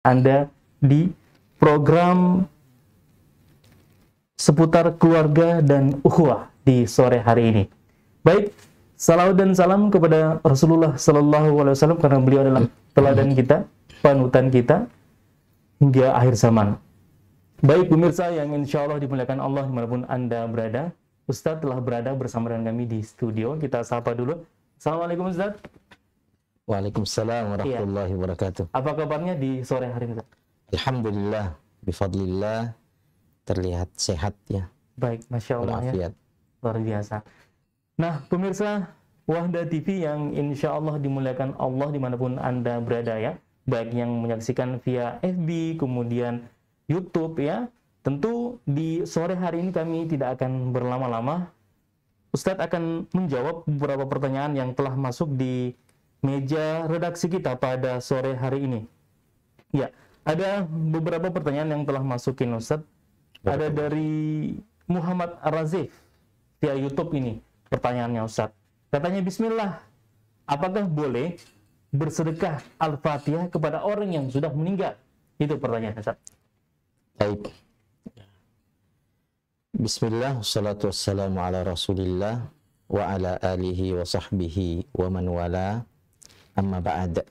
Anda di program seputar keluarga dan ukhuwah di sore hari ini. Baik, salawat dan salam kepada Rasulullah Sallallahu Alaihi Wasallam karena beliau adalah teladan kita, panutan kita hingga akhir zaman. Baik pemirsa yang insya Allah dimuliakan Allah dimanapun Anda berada, Ustadz telah berada bersama dengan kami di studio. Kita sapa dulu. Assalamualaikum Ustadz. Waalaikumsalam warahmatullahi wabarakatuh. Apa kabarnya di sore hari ini? Alhamdulillah, bifadlillah, terlihat sehat ya. Baik, Masya Allah ya. Luar biasa. Nah, pemirsa Wahda TV yang insya Allah dimuliakan Allah dimanapun Anda berada ya. Baik yang menyaksikan via FB, kemudian YouTube ya. Tentu di sore hari ini kami tidak akan berlama-lama. Ustadz akan menjawab beberapa pertanyaan yang telah masuk di meja redaksi kita pada sore hari ini. Ya, ada beberapa pertanyaan yang telah masukin Ustadz. Ada dari Muhammad Razif via YouTube ini pertanyaannya Ustadz. Katanya bismillah, apakah boleh bersedekah Al-Fatihah kepada orang yang sudah meninggal? Itu pertanyaan Ustadz. Baik. Bismillah, wassalatu wassalamu ala rasulillah wa ala alihi wa sahbihi wa man wala. Amma ba'd.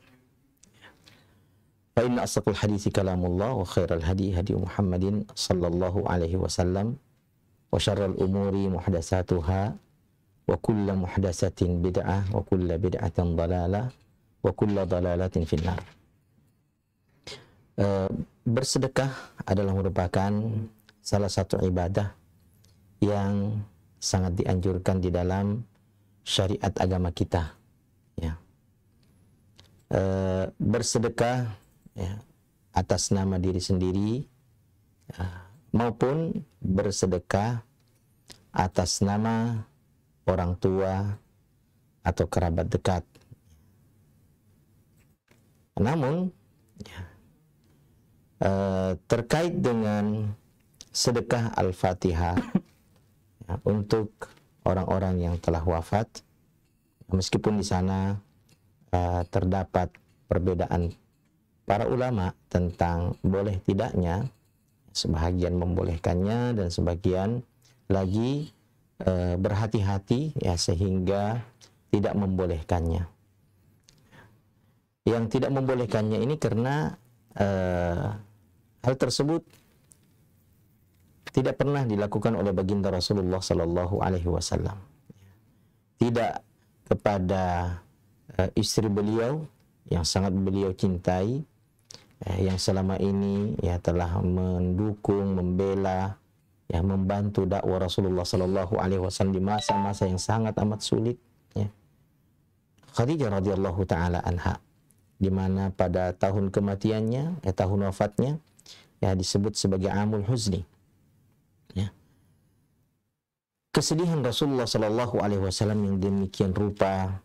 Fa inna asdaqal hadithi kalamullah wa khairal hadi hadi Muhammadin sallallahu alaihi wasallam wa syarral umuri muhdatsatuha wa kullu muhdatsatin bid'ah wa kullu bid'atin dhalalah wa kullu dhalalatin finnar. Bersedekah adalah merupakan salah satu ibadah yang sangat dianjurkan di dalam syariat agama kita ya. Bersedekah ya, atas nama diri sendiri ya, maupun bersedekah atas nama orang tua atau kerabat dekat. Namun ya, terkait dengan sedekah Al-Fatihah ya, untuk orang-orang yang telah wafat, meskipun di sana terdapat perbedaan para ulama tentang boleh tidaknya, sebahagian membolehkannya dan sebagian lagi berhati-hati ya sehingga tidak membolehkannya. Yang tidak membolehkannya ini karena hal tersebut tidak pernah dilakukan oleh baginda Rasulullah Sallallahu Alaihi Wasallam. Tidak kepada istri beliau yang sangat beliau cintai, yang selama ini ya telah mendukung, membela, ya membantu dakwah Rasulullah Sallallahu Alaihi Wasallam di masa-masa yang sangat amat sulit. Ya. Khadijah radhiyallahu taala anha, di mana pada tahun kematiannya, tahun wafatnya, ya disebut sebagai Amul Huzni. Ya. Kesedihan Rasulullah Sallallahu Alaihi Wasallam yang demikian rupa,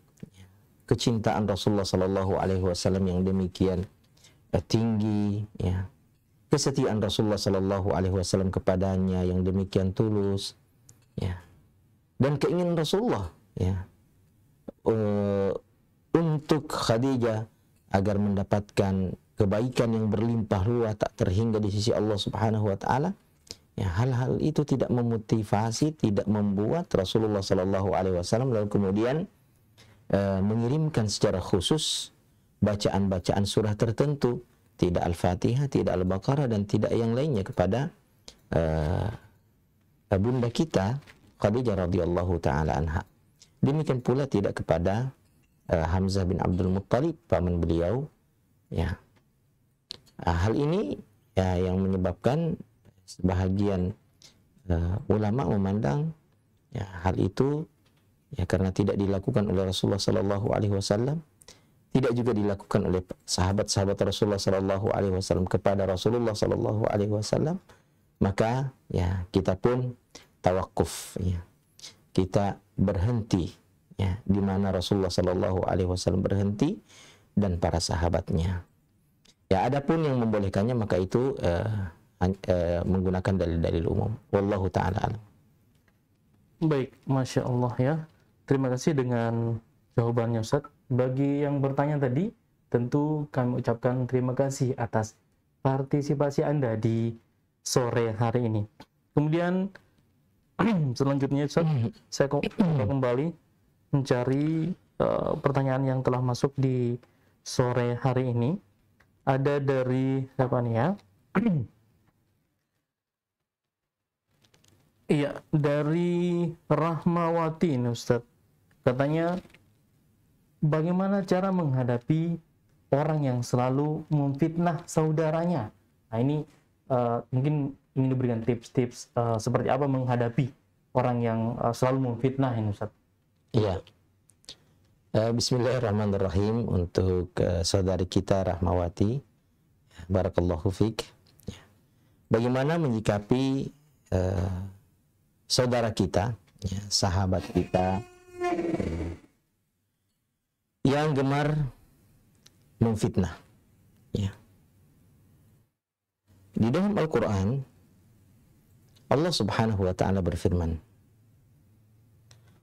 kecintaan Rasulullah Sallallahu Alaihi Wasallam yang demikian tinggi, ya, kesetiaan Rasulullah Sallallahu Alaihi Wasallam kepadanya yang demikian tulus, ya, dan keinginan Rasulullah, ya, untuk Khadijah agar mendapatkan kebaikan yang berlimpah ruah tak terhingga di sisi Allah Subhanahu Wa Taala. Ya, hal-hal itu tidak memotivasi, tidak membuat Rasulullah Sallallahu Alaihi Wasallam lalu kemudian mengirimkan secara khusus bacaan-bacaan surah tertentu, tidak Al-Fatihah, tidak Al-Baqarah, dan tidak yang lainnya kepada bunda kita Khadijah radhiyallahu taala anha. Demikian pula tidak kepada Hamzah bin Abdul Muttalib, paman beliau. Ya, hal ini ya yang menyebabkan sebahagian ulama memandang ya hal itu ya karena tidak dilakukan oleh Rasulullah Sallallahu Alaihi Wasallam, tidak juga dilakukan oleh sahabat-sahabat Rasulullah Sallallahu Alaihi Wasallam kepada Rasulullah Sallallahu Alaihi Wasallam, maka ya kita pun tawakuf, ya kita berhenti ya di mana Rasulullah Sallallahu Alaihi Wasallam berhenti dan para sahabatnya. Ya adapun yang membolehkannya maka itu menggunakan dalil-dalil umum. Wallahu ta'ala alam. Baik, Masya Allah ya. Terima kasih dengan jawabannya Ustaz. Bagi yang bertanya tadi, tentu kami ucapkan terima kasih atas partisipasi Anda di sore hari ini. Kemudian selanjutnya Ustaz, saya kembali mencari pertanyaan yang telah masuk di sore hari ini. Ada dari siapa nih ya? Iya, dari Rahmawati nih Ustaz. Katanya, bagaimana cara menghadapi orang yang selalu memfitnah saudaranya? Nah ini mungkin ingin diberikan tips-tips seperti apa menghadapi orang yang selalu memfitnah ini Ustaz. Iya. Bismillahirrahmanirrahim untuk saudari kita Rahmawati. Barakallahu fiik. Bagaimana menyikapi saudara kita, ya, sahabat kita yang gemar memfitnah, ya. Di dalam Al-Quran Allah subhanahu wa ta'ala berfirman,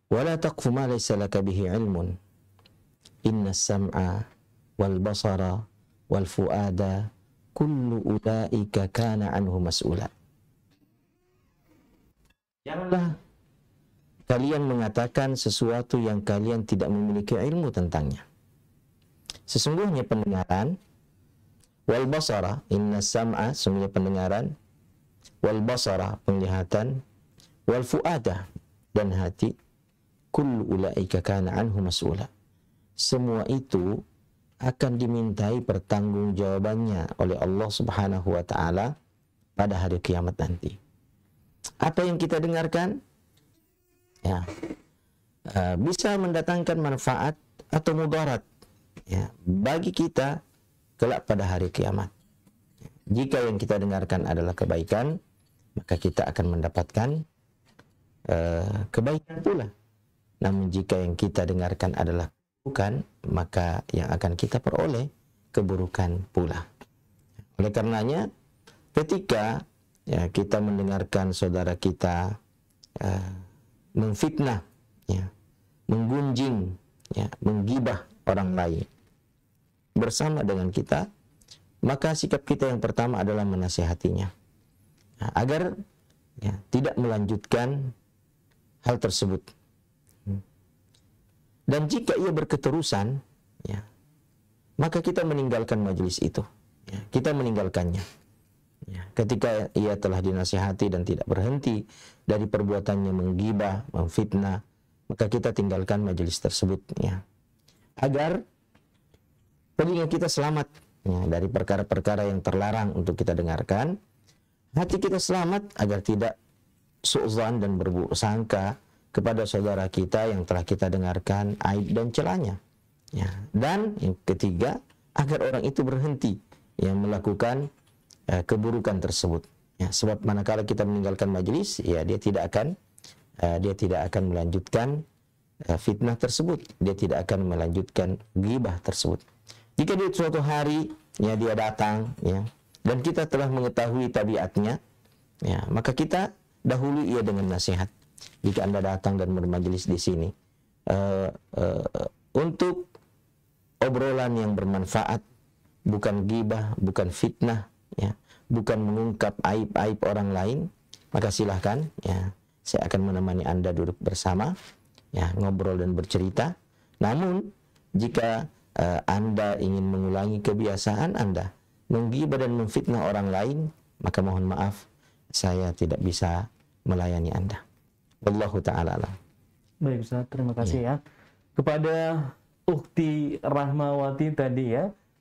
وَلَا تَقْفُ مَا لَيْسَ لَكَ بِهِ عِلْمٌ إِنَّ السَّمْعَ وَالْبَصَرَ وَالْفُؤَادَ كُلُّ أُولَئِكَ كَانَ عَنْهُ مَسْئُولًا. Janganlah kalian mengatakan sesuatu yang kalian tidak memiliki ilmu tentangnya. Sesungguhnya pendengaran, wal basara, inna sam'a, sesungguhnya pendengaran, wal basara, penglihatan, wal fu'ada, dan hati, kullu ulaika kana anhu mas'ula. Semua itu akan dimintai pertanggungjawabannya oleh Allah Subhanahu wa taala pada hari kiamat nanti. Apa yang kita dengarkan, ya, bisa mendatangkan manfaat atau mudarat, ya, bagi kita kelak pada hari kiamat. Jika yang kita dengarkan adalah kebaikan, maka kita akan mendapatkan kebaikan pula. Namun jika yang kita dengarkan adalah keburukan, maka yang akan kita peroleh keburukan pula. Oleh karenanya, ketika kita mendengarkan saudara kita memfitnah, menggunjing, menggibah orang lain bersama dengan kita, maka sikap kita yang pertama adalah menasihatinya agar tidak melanjutkan hal tersebut. Dan jika ia berketerusan, maka kita meninggalkan majelis itu, kita meninggalkannya. Ketika ia telah dinasihati dan tidak berhenti dari perbuatannya menggibah, memfitnah, maka kita tinggalkan majelis tersebut, agar telinga kita selamat dari perkara-perkara yang terlarang untuk kita dengarkan, hati kita selamat agar tidak su'zan dan berburuk sangka kepada saudara kita yang telah kita dengarkan aib dan celanya. Dan yang ketiga, agar orang itu berhenti melakukan keburukan tersebut. Sebab manakala kita meninggalkan majelis, dia tidak akan melanjutkan fitnah tersebut, dia tidak akan melanjutkan ghibah tersebut. Jika di suatu hari dia datang, dan kita telah mengetahui tabiatnya, maka kita dahului ia dengan nasihat. Jika Anda datang dan bermajelis di sini untuk obrolan yang bermanfaat, bukan ghibah, bukan fitnah, bukan mengungkap aib-aib orang lain, maka silahkan, saya akan menemani Anda duduk bersama, ngobrol dan bercerita. Namun jika Anda ingin mengulangi kebiasaan Anda menggibah dan memfitnah orang lain, maka mohon maaf, saya tidak bisa melayani Anda. Wallahu ta'ala alam. Baik Ustaz, terima kasih ya. Kepada Ukhti Rahmawati tadi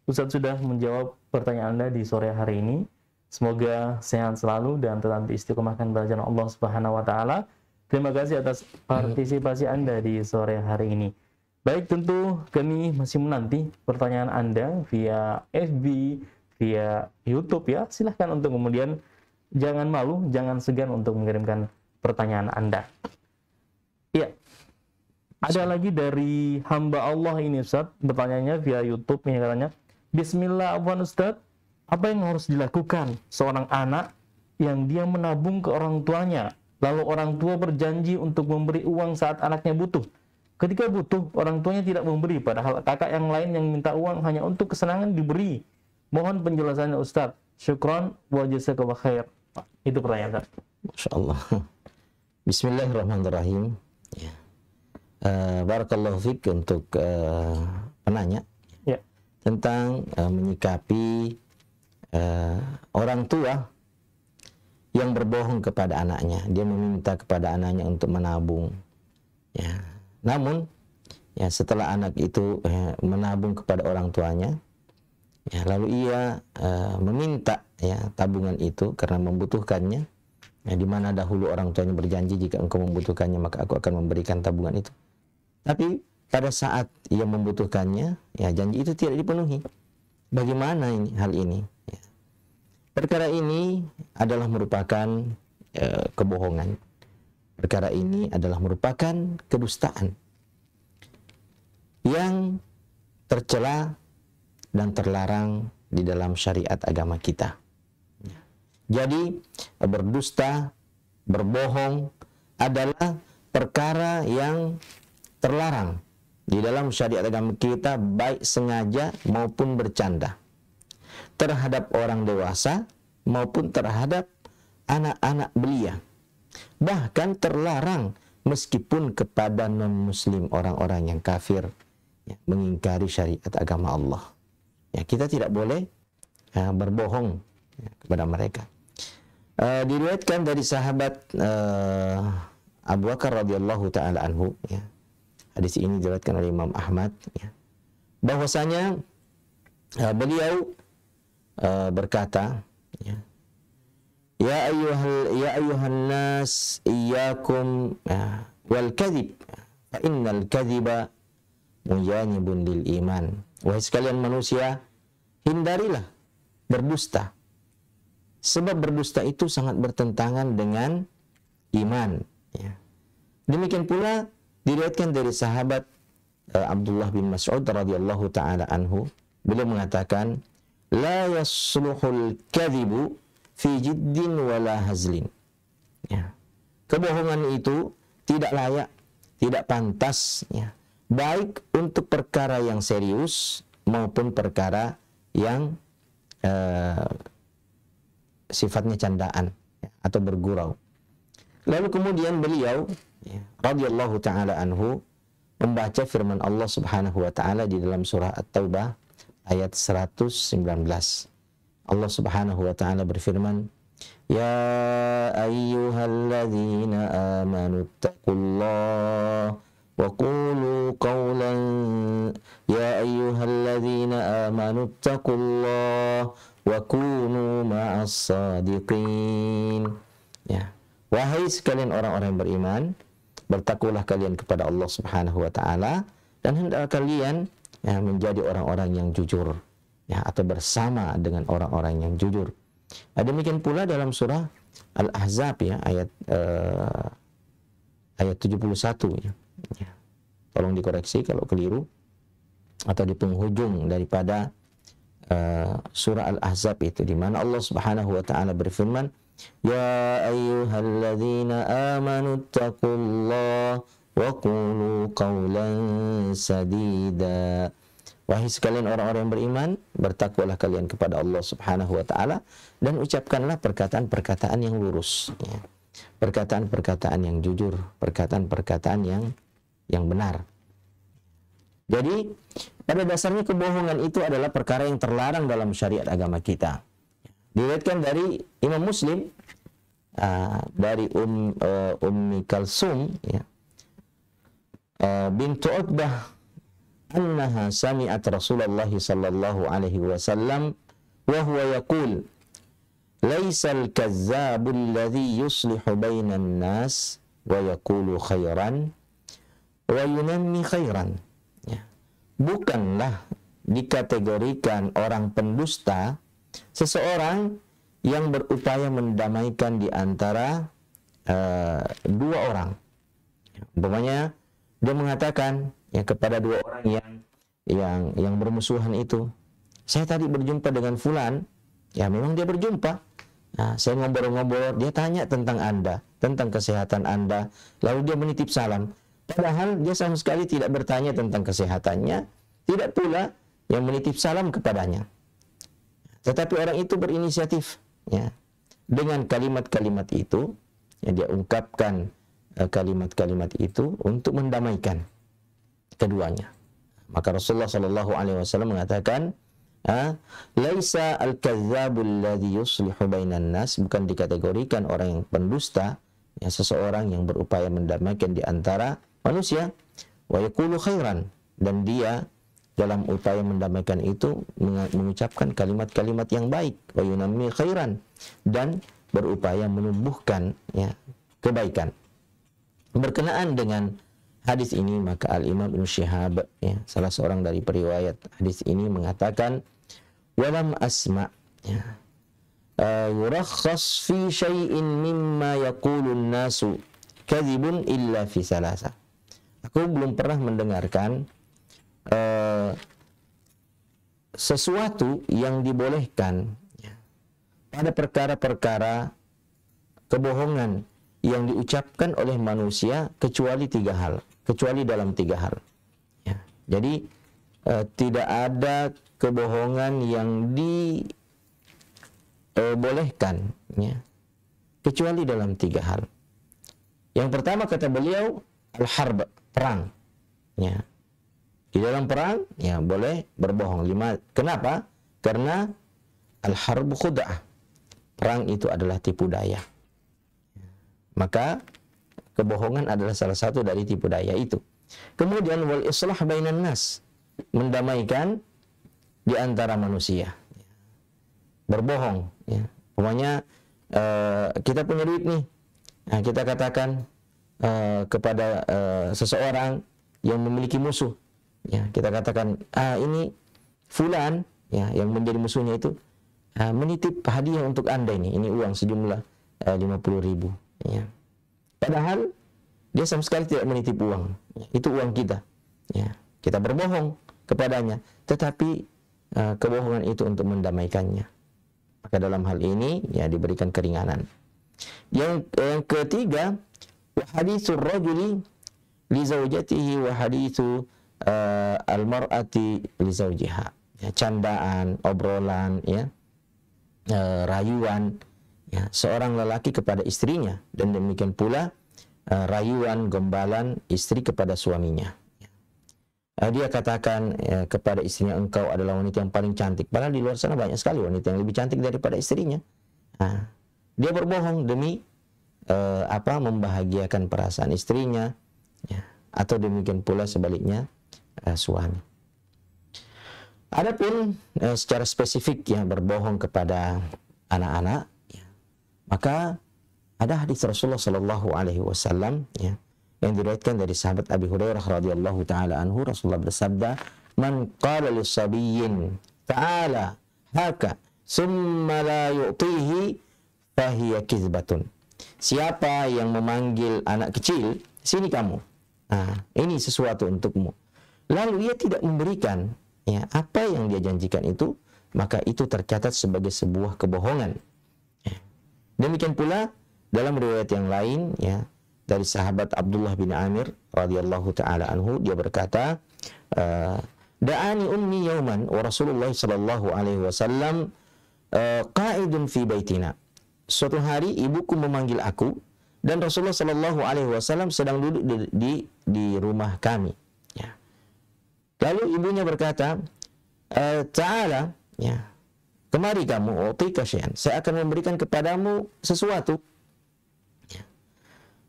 Ustaz sudah menjawab pertanyaan Anda di sore hari ini. Semoga sehat selalu dan tetap diistiqomahkan belajar Allah Subhanahu wa taala. Terima kasih atas partisipasi Anda di sore hari ini. Baik, tentu kami masih menanti pertanyaan Anda via FB, via YouTube Silahkan untuk kemudian jangan malu, jangan segan untuk mengirimkan pertanyaan Anda. Ya. Ada lagi dari hamba Allah ini Ustaz, bertanyanya via YouTube ini katanya, Bismillah afwan Ustaz, apa yang harus dilakukan seorang anak yang dia menabung ke orang tuanya, lalu orang tua berjanji untuk memberi uang saat anaknya butuh. Ketika butuh, orang tuanya tidak memberi, padahal kakak yang lain yang minta uang hanya untuk kesenangan diberi. Mohon penjelasannya Ustaz. Syukran wa jazakallahu khair. Itu pertanyaan, Ustaz. Masya Allah. Bismillahirrahmanirrahim. Ya. Barakallahu fiik untuk penanya Ya. tentang menyikapi orang tua yang berbohong kepada anaknya. Dia meminta kepada anaknya untuk menabung. Ya. Namun ya setelah anak itu menabung kepada orang tuanya, ya, lalu ia meminta ya tabungan itu karena membutuhkannya. Ya, di mana dahulu orang tuanya berjanji jika engkau membutuhkannya maka aku akan memberikan tabungan itu. Tapi pada saat ia membutuhkannya, ya janji itu tidak dipenuhi. Bagaimana ini hal ini? Ya. Perkara ini adalah merupakan kebohongan. Perkara ini adalah merupakan kedustaan yang tercela dan terlarang di dalam syariat agama kita. Jadi berdusta, berbohong adalah perkara yang terlarang di dalam syariat agama kita, baik sengaja maupun bercanda, terhadap orang dewasa maupun terhadap anak-anak belia. Bahkan terlarang meskipun kepada non-muslim, orang-orang yang kafir, ya, mengingkari syariat agama Allah. Ya, kita tidak boleh berbohong ya, kepada mereka. Diriwayatkan dari sahabat Abu Bakar radhiyallahu taala anhu, ya. Hadis ini diriwayatkan oleh Imam Ahmad, ya, bahwasanya beliau berkata, ya, ya ayuhan nas iyyakum wal kadhib fa innal kadhiba mujanibun lil iman. Wahai sekalian manusia, hindarilah berdusta. Sebab berdusta itu sangat bertentangan dengan iman. Ya. Demikian pula diriwayatkan dari sahabat Abdullah bin Mas'ud radhiyallahu taala anhu, beliau mengatakan, la yasluhul kadhibu fi jiddin wala hazlin. Ya. Kebohongan itu tidak layak, tidak pantas, ya, baik untuk perkara yang serius maupun perkara yang sifatnya candaan ya, atau bergurau. Lalu kemudian beliau ya, radhiyallahu taala anhu membaca firman Allah Subhanahu wa taala di dalam surah At-Taubah ayat 119. Allah Subhanahu wa taala berfirman, ya ayyuhalladzina amanu taqullaha wa qulu qawlan ya ayyuhalladzina amanu taqullaha wa kunu ma'as sadiqin. Ya. Wahai sekalian orang-orang yang beriman, bertakwalah kalian kepada Allah Subhanahu wa taala dan hendaklah kalian ya, menjadi orang-orang yang jujur ya, atau bersama dengan orang-orang yang jujur. Demikian pula dalam surah Al-Ahzab ya ayat 71 ya. Ya. Tolong dikoreksi kalau keliru atau di penghujung daripada surah Al-Ahzab itu, di mana Allah Subhanahu wa taala berfirman, ya ayyuhalladzina amanu taqullaha wa qulu qawlan sadida. Wahai sekalian orang-orang yang beriman, bertakwalah kalian kepada Allah Subhanahu wa taala dan ucapkanlah perkataan-perkataan yang lurus ya. Perkataan-perkataan yang jujur, perkataan-perkataan yang benar. Jadi pada dasarnya kebohongan itu adalah perkara yang terlarang dalam syariat agama kita. Diriwayatkan dari Imam Muslim dari Ummi Kalsum ya, bintu Uqbah, annaha sami'at Rasulullah sallallahu alaihi wasallam wa huwa yaqul laisal kazzabu alladhi yuslihu bainan nas wa yaqulu khairan wa yunammi khairan. Bukanlah dikategorikan orang pendusta seseorang yang berupaya mendamaikan di antara dua orang. Umpamanya dia mengatakan ya kepada dua orang yang bermusuhan itu, saya tadi berjumpa dengan fulan, ya memang dia berjumpa. Nah, saya ngobrol-ngobrol, dia tanya tentang Anda, tentang kesehatan Anda, lalu dia menitip salam. Padahal dia sama sekali tidak bertanya tentang kesehatannya, tidak pula yang menitip salam kepadanya. Tetapi orang itu berinisiatif, ya, dengan kalimat-kalimat itu, ya, dia ungkapkan kalimat-kalimat itu untuk mendamaikan keduanya. Maka Rasulullah Shallallahu Alaihi Wasallam mengatakan, laisa al-kadzdzabul ladzi yuslihu bainan nas, bukan dikategorikan orang yang pendusta, ya, seseorang yang berupaya mendamaikan di antara manusia, wa yaqulu khairan, dan dia dalam upaya mendamaikan itu mengucapkan kalimat-kalimat yang baik, wa yunammi khairan, dan berupaya menumbuhkan, ya, kebaikan. Berkenaan dengan hadis ini, maka Al-Imam Ibnu Syihab, ya, salah seorang dari periwayat hadis ini, mengatakan, walam asma', ya, yurakhas fi syai'in mimma yaqulun nasu kadzibun illa fi salasa. Aku belum pernah mendengarkan sesuatu yang dibolehkan, ya, pada perkara-perkara kebohongan yang diucapkan oleh manusia kecuali dalam tiga hal. Ya. Jadi tidak ada kebohongan yang dibolehkan, ya, kecuali dalam tiga hal. Yang pertama, kata beliau, al-harb, perang. Ya. Di dalam perang, ya, boleh berbohong. Kenapa? Karena al-harb khud'ah. Perang itu adalah tipu daya. Maka kebohongan adalah salah satu dari tipu daya itu. Kemudian wal islah bainan nas, mendamaikan di antara manusia. Berbohong, ya. Umpamanya kita punya duit nih. Nah, kita katakan kepada seseorang yang memiliki musuh, ya, kita katakan, ini fulan, ya, yang menjadi musuhnya itu menitip hadiah untuk Anda ini uang sejumlah 50.000. Ya. Padahal dia sama sekali tidak menitip uang, ya, itu uang kita, ya. Kita berbohong kepadanya, tetapi kebohongan itu untuk mendamaikannya. Maka dalam hal ini, ya, diberikan keringanan. Yang ketiga, wa haditsur rajuli li zaujatihi wa haditsu al-mar'ati li zaujiha. Ya, candaan, obrolan, ya, rayuan, ya, seorang lelaki kepada istrinya, dan demikian pula rayuan, gombalan istri kepada suaminya. Dia katakan kepada istrinya, engkau adalah wanita yang paling cantik. Padahal di luar sana banyak sekali wanita yang lebih cantik daripada istrinya. Dia berbohong demi membahagiakan perasaan istrinya, ya, atau demikian pula sebaliknya suami. Adapun secara spesifik, ya, berbohong kepada anak-anak, maka ada hadis Rasulullah Shallallahu Alaihi Wasallam, ya, yang diriwayatkan dari sahabat Abi Hurairah radhiyallahu taala anhu. Rasulullah bersabda, "Man qala lisabiyyin ta'ala haka summa la yu'tihi fahiya kizbatun." Siapa yang memanggil anak kecil, sini kamu, ini sesuatu untukmu, lalu ia tidak memberikan, ya, apa yang dia janjikan itu, maka itu tercatat sebagai sebuah kebohongan. Demikian pula dalam riwayat yang lain, ya, dari sahabat Abdullah bin Amir radhiyallahu taala anhu, dia berkata, da'ani ummi yauman wa Rasulullah sallallahu alaihi wasallam qa'idun fi baitina. Suatu hari ibuku memanggil aku dan Rasulullah sallallahu alaihi wasallam sedang duduk di rumah kami, ya. Lalu ibunya berkata, ta'ala, ya, kemari kamu, utika syai'an, saya akan memberikan kepadamu sesuatu.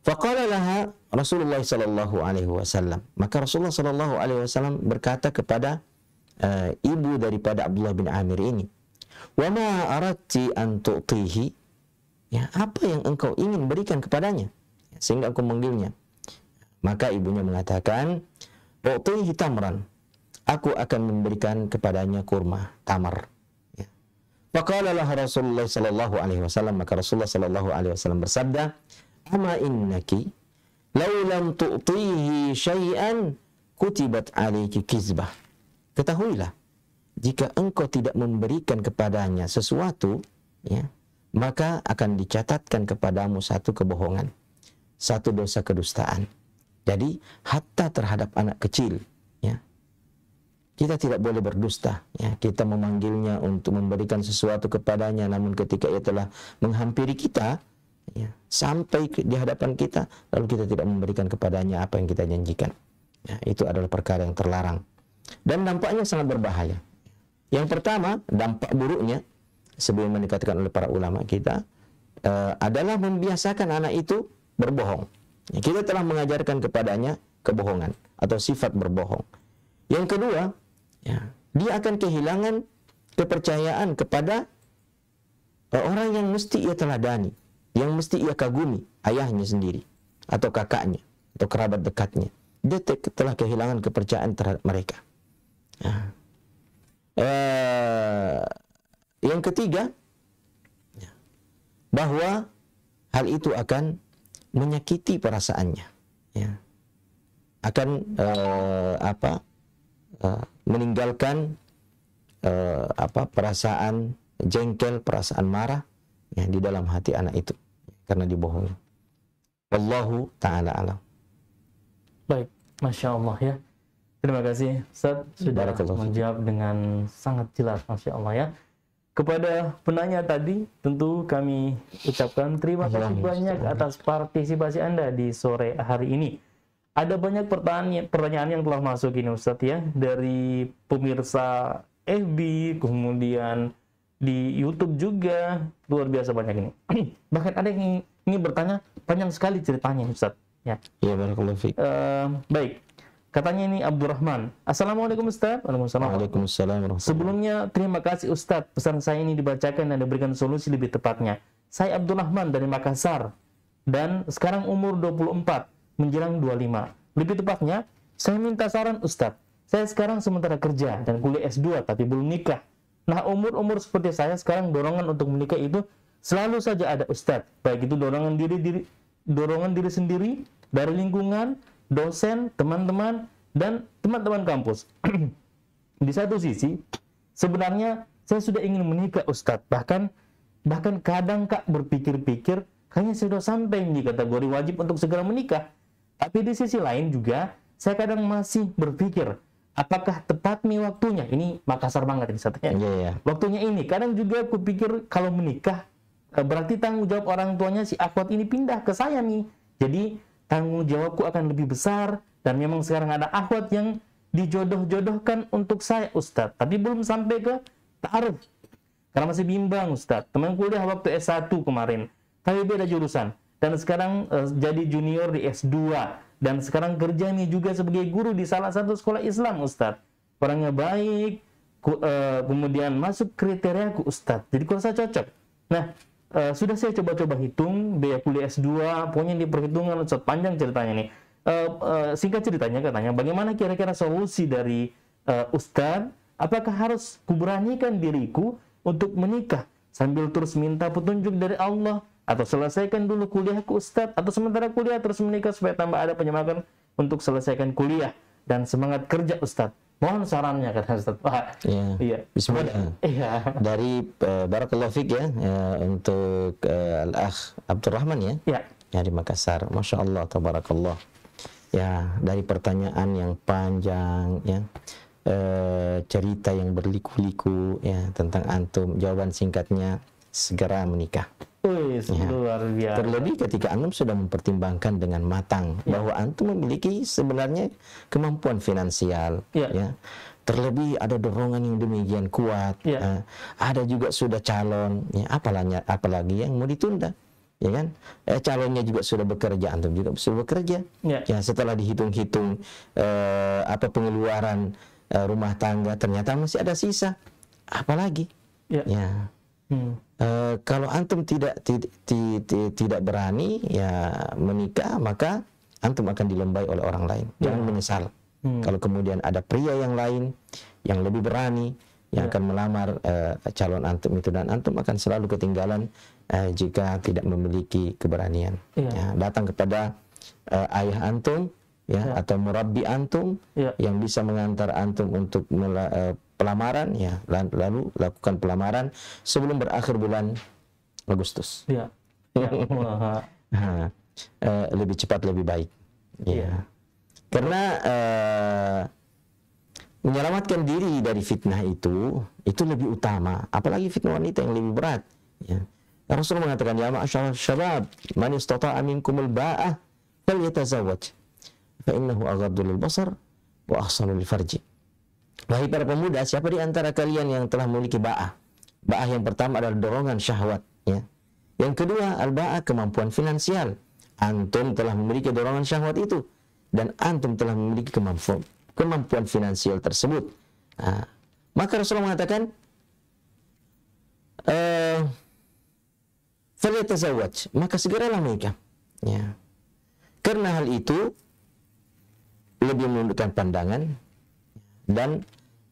Faqala laha Rasulullah sallallahu alaihi wasallam. Maka Rasulullah sallallahu alaihi wasallam berkata kepada ibu daripada Abdullah bin Amir ini, "Wa ma aradti an tu'tihi?" Ya, apa yang engkau ingin berikan kepadanya sehingga engkau memanggilnya? Maka ibunya mengatakan, "U'tihi tamran." Aku akan memberikan kepadanya kurma, tamar. Faqala laha Rasulullah sallallahu alaihi wasallam. Maka Rasulullah sallallahu alaihi wasallam bersabda, "Ama innaki law lam tu'tihi syai'an kutibat 'alaiki kizbah." Ketahuilah, jika engkau tidak memberikan kepadanya sesuatu, ya, maka akan dicatatkan kepadamu satu kebohongan, satu dosa kedustaan. Jadi hatta terhadap anak kecil, ya, kita tidak boleh berdusta. Ya, kita memanggilnya untuk memberikan sesuatu kepadanya, namun ketika ia telah menghampiri kita, ya, sampai di hadapan kita, lalu kita tidak memberikan kepadanya apa yang kita janjikan. Ya, itu adalah perkara yang terlarang. Dan dampaknya sangat berbahaya. Yang pertama, dampak buruknya, sebagaimana dikatakan oleh para ulama kita, adalah membiasakan anak itu berbohong. Ya, kita telah mengajarkan kepadanya kebohongan atau sifat berbohong. Yang kedua, ya, dia akan kehilangan kepercayaan kepada orang yang mesti ia teladani, yang mesti ia kagumi, ayahnya sendiri, atau kakaknya, atau kerabat dekatnya. Dia telah kehilangan kepercayaan terhadap mereka. Ya. Yang ketiga, ya, bahwa hal itu akan menyakiti perasaannya, ya. Akan meninggalkan perasaan jengkel, perasaan marah, ya, di dalam hati anak itu karena dibohongi. Wallahu ta'ala alam. Baik, Masya Allah ya. Terima kasih Ustaz sudah menjawab dengan sangat jelas, Masya Allah ya. Kepada penanya tadi, tentu kami ucapkan terima kasih banyak atas partisipasi Anda di sore hari ini. Ada banyak pertanyaan yang telah masuk ini Ustaz ya, dari pemirsa FB, kemudian di YouTube juga, luar biasa banyak ini. Bahkan ada yang ingin bertanya, panjang sekali ceritanya Ustaz. Ya, barakallahu fiik. Baik, katanya ini Abdurrahman. Assalamualaikum Ustaz. Waalaikumsalam. Sebelumnya terima kasih Ustaz, pesan saya ini dibacakan dan diberikan solusi lebih tepatnya. Saya Abdurrahman dari Makassar dan sekarang umur 24 menjelang 25. Lebih tepatnya, saya minta saran Ustaz. Saya sekarang sementara kerja dan kuliah S2 tapi belum nikah. Nah, umur seperti saya sekarang dorongan untuk menikah itu selalu saja ada Ustaz. Baik itu dorongan diri sendiri, dari lingkungan, dosen, teman-teman, dan teman-teman kampus. Di satu sisi, sebenarnya saya sudah ingin menikah Ustaz. Bahkan kadang Kak berpikir-pikir, kayaknya sudah sampai di kategori wajib untuk segera menikah. Tapi di sisi lain juga, saya kadang masih berpikir, apakah tepat nih waktunya? Ini Makassar banget ini satunya. Waktunya ini. Kadang juga aku pikir kalau menikah, berarti tanggung jawab orang tuanya si akhwat ini pindah ke saya nih. Jadi tanggung jawabku akan lebih besar. Dan memang sekarang ada akhwat yang dijodoh-jodohkan untuk saya Ustadz. Tapi belum sampai ke ta'aruf. Karena masih bimbang Ustadz. Teman kuliah waktu S1 kemarin. Tapi beda jurusan. Dan sekarang jadi junior di S2. Dan sekarang kerja nih juga sebagai guru di salah satu sekolah Islam Ustadz. Orangnya baik, kemudian masuk kriteriaku Ustadz. Jadi kurasa cocok. Nah, sudah saya coba-coba hitung biaya kuliah S2, pokoknya di perhitungan Ustadz, panjang ceritanya nih. Singkat ceritanya katanya, bagaimana kira-kira solusi dari Ustadz? Apakah harus kuberanikan diriku untuk menikah sambil terus minta petunjuk dari Allah? Atau selesaikan dulu kuliahku Ustadz, atau sementara kuliah terus menikah supaya tambah ada penyemangat untuk selesaikan kuliah dan semangat kerja Ustadz. Mohon sarannya kata Ustadz. Iya. Bismillah. Iya. Dari barakallahu fiik ya, untuk Al-Akh Abdurrahman ya. Iya. Ya, di Makassar. Masya Allah, tabarakallah. Ya, dari pertanyaan yang panjang ya. Cerita yang berliku-liku ya tentang antum, jawaban singkatnya segera menikah. Luar biasa. Terlebih ketika antum sudah mempertimbangkan dengan matang bahwa antum memiliki sebenarnya kemampuan finansial, ya. Terlebih ada dorongan yang demikian kuat, ada juga sudah calon, ya. Apalagi yang mau ditunda, ya kan? Calonnya juga sudah bekerja, antum juga sudah bekerja. Ya, setelah dihitung-hitung pengeluaran rumah tangga, ternyata masih ada sisa. Apalagi? Ya. Kalau antum tidak berani ya menikah, maka antum akan dilombai oleh orang lain. Jangan menyesal. Kalau kemudian ada pria yang lain yang lebih berani yang akan melamar calon antum itu, dan antum akan selalu ketinggalan jika tidak memiliki keberanian. Ya, datang kepada ayah antum atau murabbi antum yang bisa mengantar antum untuk pelamaran, ya, lalu lakukan pelamaran sebelum berakhir bulan Agustus. Lebih cepat lebih baik. Ya. Karena menyelamatkan diri dari fitnah itu lebih utama, apalagi fitnah wanita yang lebih berat. Ya. Rasul mengatakan, ya ma'asyar syabab, man istata'a minkumul ba'ah falyatazawwaj, fa innahu aghaddu lil basar wa ahsanu lil farji. Wahai para pemuda, siapa di antara kalian yang telah memiliki ba'ah? Ba'ah yang pertama adalah dorongan syahwat, ya. Yang kedua, al-ba'ah, kemampuan finansial. Antum telah memiliki dorongan syahwat itu, dan antum telah memiliki kemampuan finansial tersebut. Nah, maka Rasulullah mengatakan, falyatazawwaj, maka segeralah menikah. Ya. Karena hal itu lebih menundukkan pandangan dan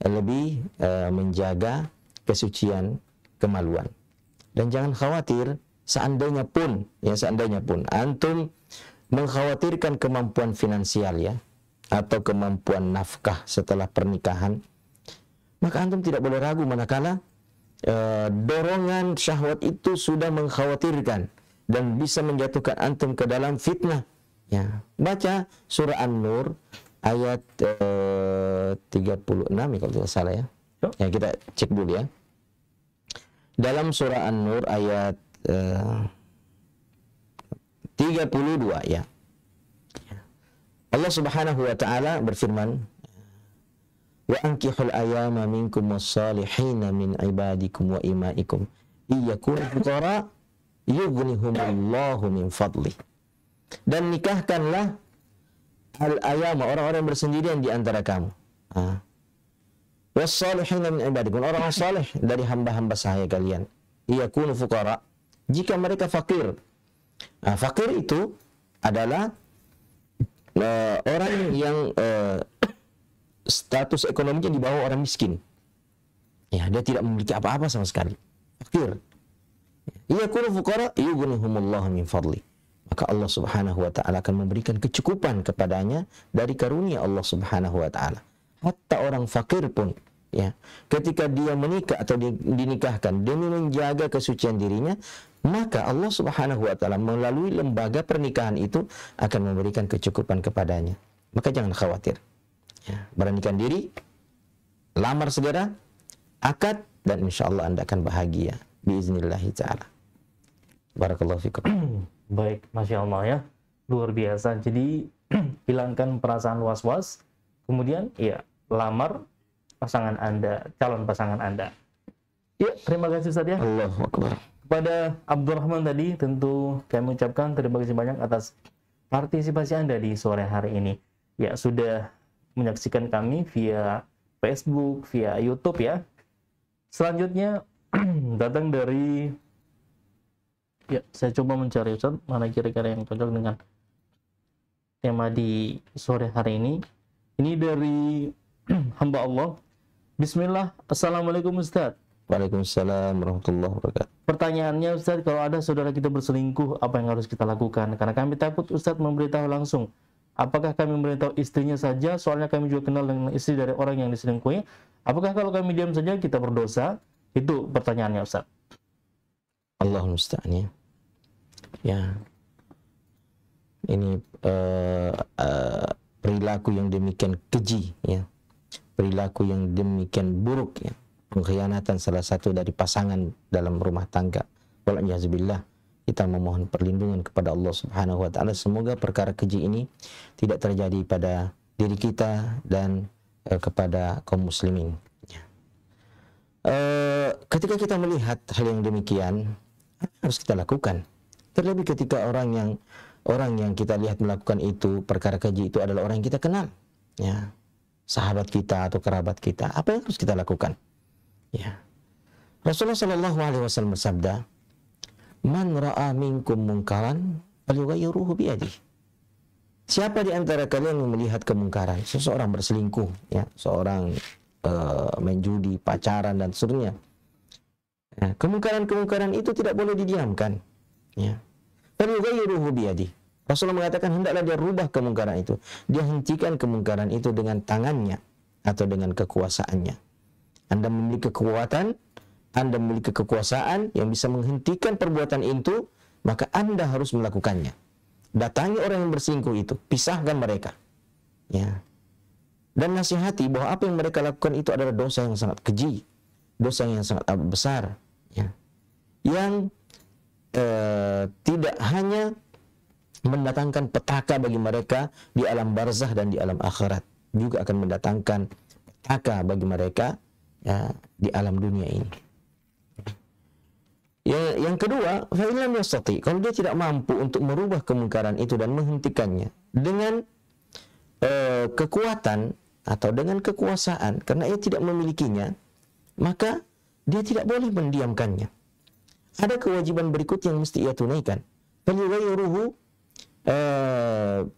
lebih menjaga kesucian kemaluan. Dan jangan khawatir, seandainya pun antum mengkhawatirkan kemampuan finansial, ya, atau kemampuan nafkah setelah pernikahan, maka antum tidak boleh ragu manakala dorongan syahwat itu sudah mengkhawatirkan dan bisa menjatuhkan antum ke dalam fitnah. Ya, baca surah An-Nur ayat 36 ya, kalau tidak salah, ya. Ya, kita cek dulu, ya. Dalam surah An-Nur ayat 32, ya. Allah Subhanahu wa taala berfirman, wa ankihul ayama minkum was-salihina min ibadikum wa imaikum iyakunu fuqara yughnihumullahu min fadli. Dan nikahkanlah al-ayama, orang-orang yang bersendirian di antara kamu. Was-salihina min ibadikum, orang-orang saleh dari hamba-hamba sahaya kalian. Iyakunu fuqara, jika mereka fakir. Fakir itu adalah orang yang status ekonominya di bawah orang miskin. Ya, dia tidak memiliki apa-apa sama sekali. Fakir. Iyakunu fuqara yughnihumullahu min fadli. Maka Allah Subhanahu wa taala akan memberikan kecukupan kepadanya dari karunia Allah Subhanahu wa taala. Hatta orang fakir pun, ya, ketika dia menikah atau dinikahkan demi menjaga kesucian dirinya, maka Allah Subhanahu wa taala melalui lembaga pernikahan itu akan memberikan kecukupan kepadanya. Maka jangan khawatir. Ya, beranikan diri, lamar segera, akad, dan insya Allah Anda akan bahagia biiznillahi ta'ala. Barakallahu fikum. Baik, Masya Allah, ya, luar biasa. Jadi hilangkan perasaan was-was, kemudian ya lamar pasangan Anda, calon pasangan Anda. Ya, terima kasih Ustaz, ya. Allahu Akbar. Kepada Abdurrahman tadi, tentu kami ucapkan terima kasih banyak atas partisipasi Anda di sore hari ini. Ya, sudah menyaksikan kami via Facebook, via YouTube, ya. Selanjutnya datang dari, ya, saya coba mencari Ustaz, mana kira-kira yang cocok dengan tema di sore hari ini. Ini dari hamba Allah. Bismillah, Assalamualaikum Ustaz. Waalaikumsalam warahmatullahi wabarakatuh. Pertanyaannya Ustaz, kalau ada saudara kita berselingkuh, apa yang harus kita lakukan? Karena kami takut Ustaz memberitahu langsung. Apakah kami memberitahu istrinya saja? Soalnya kami juga kenal dengan istri dari orang yang diselingkuhi. Apakah kalau kami diam saja kita berdosa? Itu pertanyaannya Ustaz. Allahul musta'an, ya. Ya. Ini perilaku yang demikian keji, ya. Perilaku yang demikian buruk, ya. Pengkhianatan salah satu dari pasangan dalam rumah tangga. Wal'iyahzubillah. Kita memohon perlindungan kepada Allah Subhanahu wa taala, semoga perkara keji ini tidak terjadi pada diri kita dan kepada kaum muslimin. Ketika kita melihat hal yang demikian, apa yang harus kita lakukan? Terlebih ketika orang yang kita lihat melakukan itu, perkara keji itu adalah orang yang kita kenal, ya, sahabat kita atau kerabat kita. Apa yang harus kita lakukan? Ya. Rasulullah Shallallahu Alaihi Wasallam bersabda, "Man ra'a minkum munkaran, falyughayyirhu biyadihi." Siapa di antara kalian yang melihat kemungkaran, seseorang berselingkuh, ya, seorang main judi, pacaran dan seterusnya. Nah, kemungkaran-kemungkaran itu tidak boleh didiamkan. Ya. Falyughayyirhu biyadihi. Rasulullah mengatakan hendaklah dia rubah kemungkaran itu. Dia hentikan kemungkaran itu dengan tangannya atau dengan kekuasaannya. Anda memiliki kekuatan, Anda memiliki kekuasaan yang bisa menghentikan perbuatan itu, maka Anda harus melakukannya. Datangi orang yang berselingkuh itu, pisahkan mereka. Ya. dan nasihati bahwa apa yang mereka lakukan itu adalah dosa yang sangat keji, dosa yang sangat besar, ya, yang tidak hanya mendatangkan petaka bagi mereka di alam barzah dan di alam akhirat, juga akan mendatangkan petaka bagi mereka, ya, di alam dunia ini. Yang kedua, fa illam yastati, kalau dia tidak mampu untuk merubah kemungkaran itu dan menghentikannya dengan kekuatan atau dengan kekuasaan, karena ia tidak memilikinya, maka dia tidak boleh mendiamkannya. Ada kewajiban berikut yang mesti ia tunaikan. Falyughayyirhu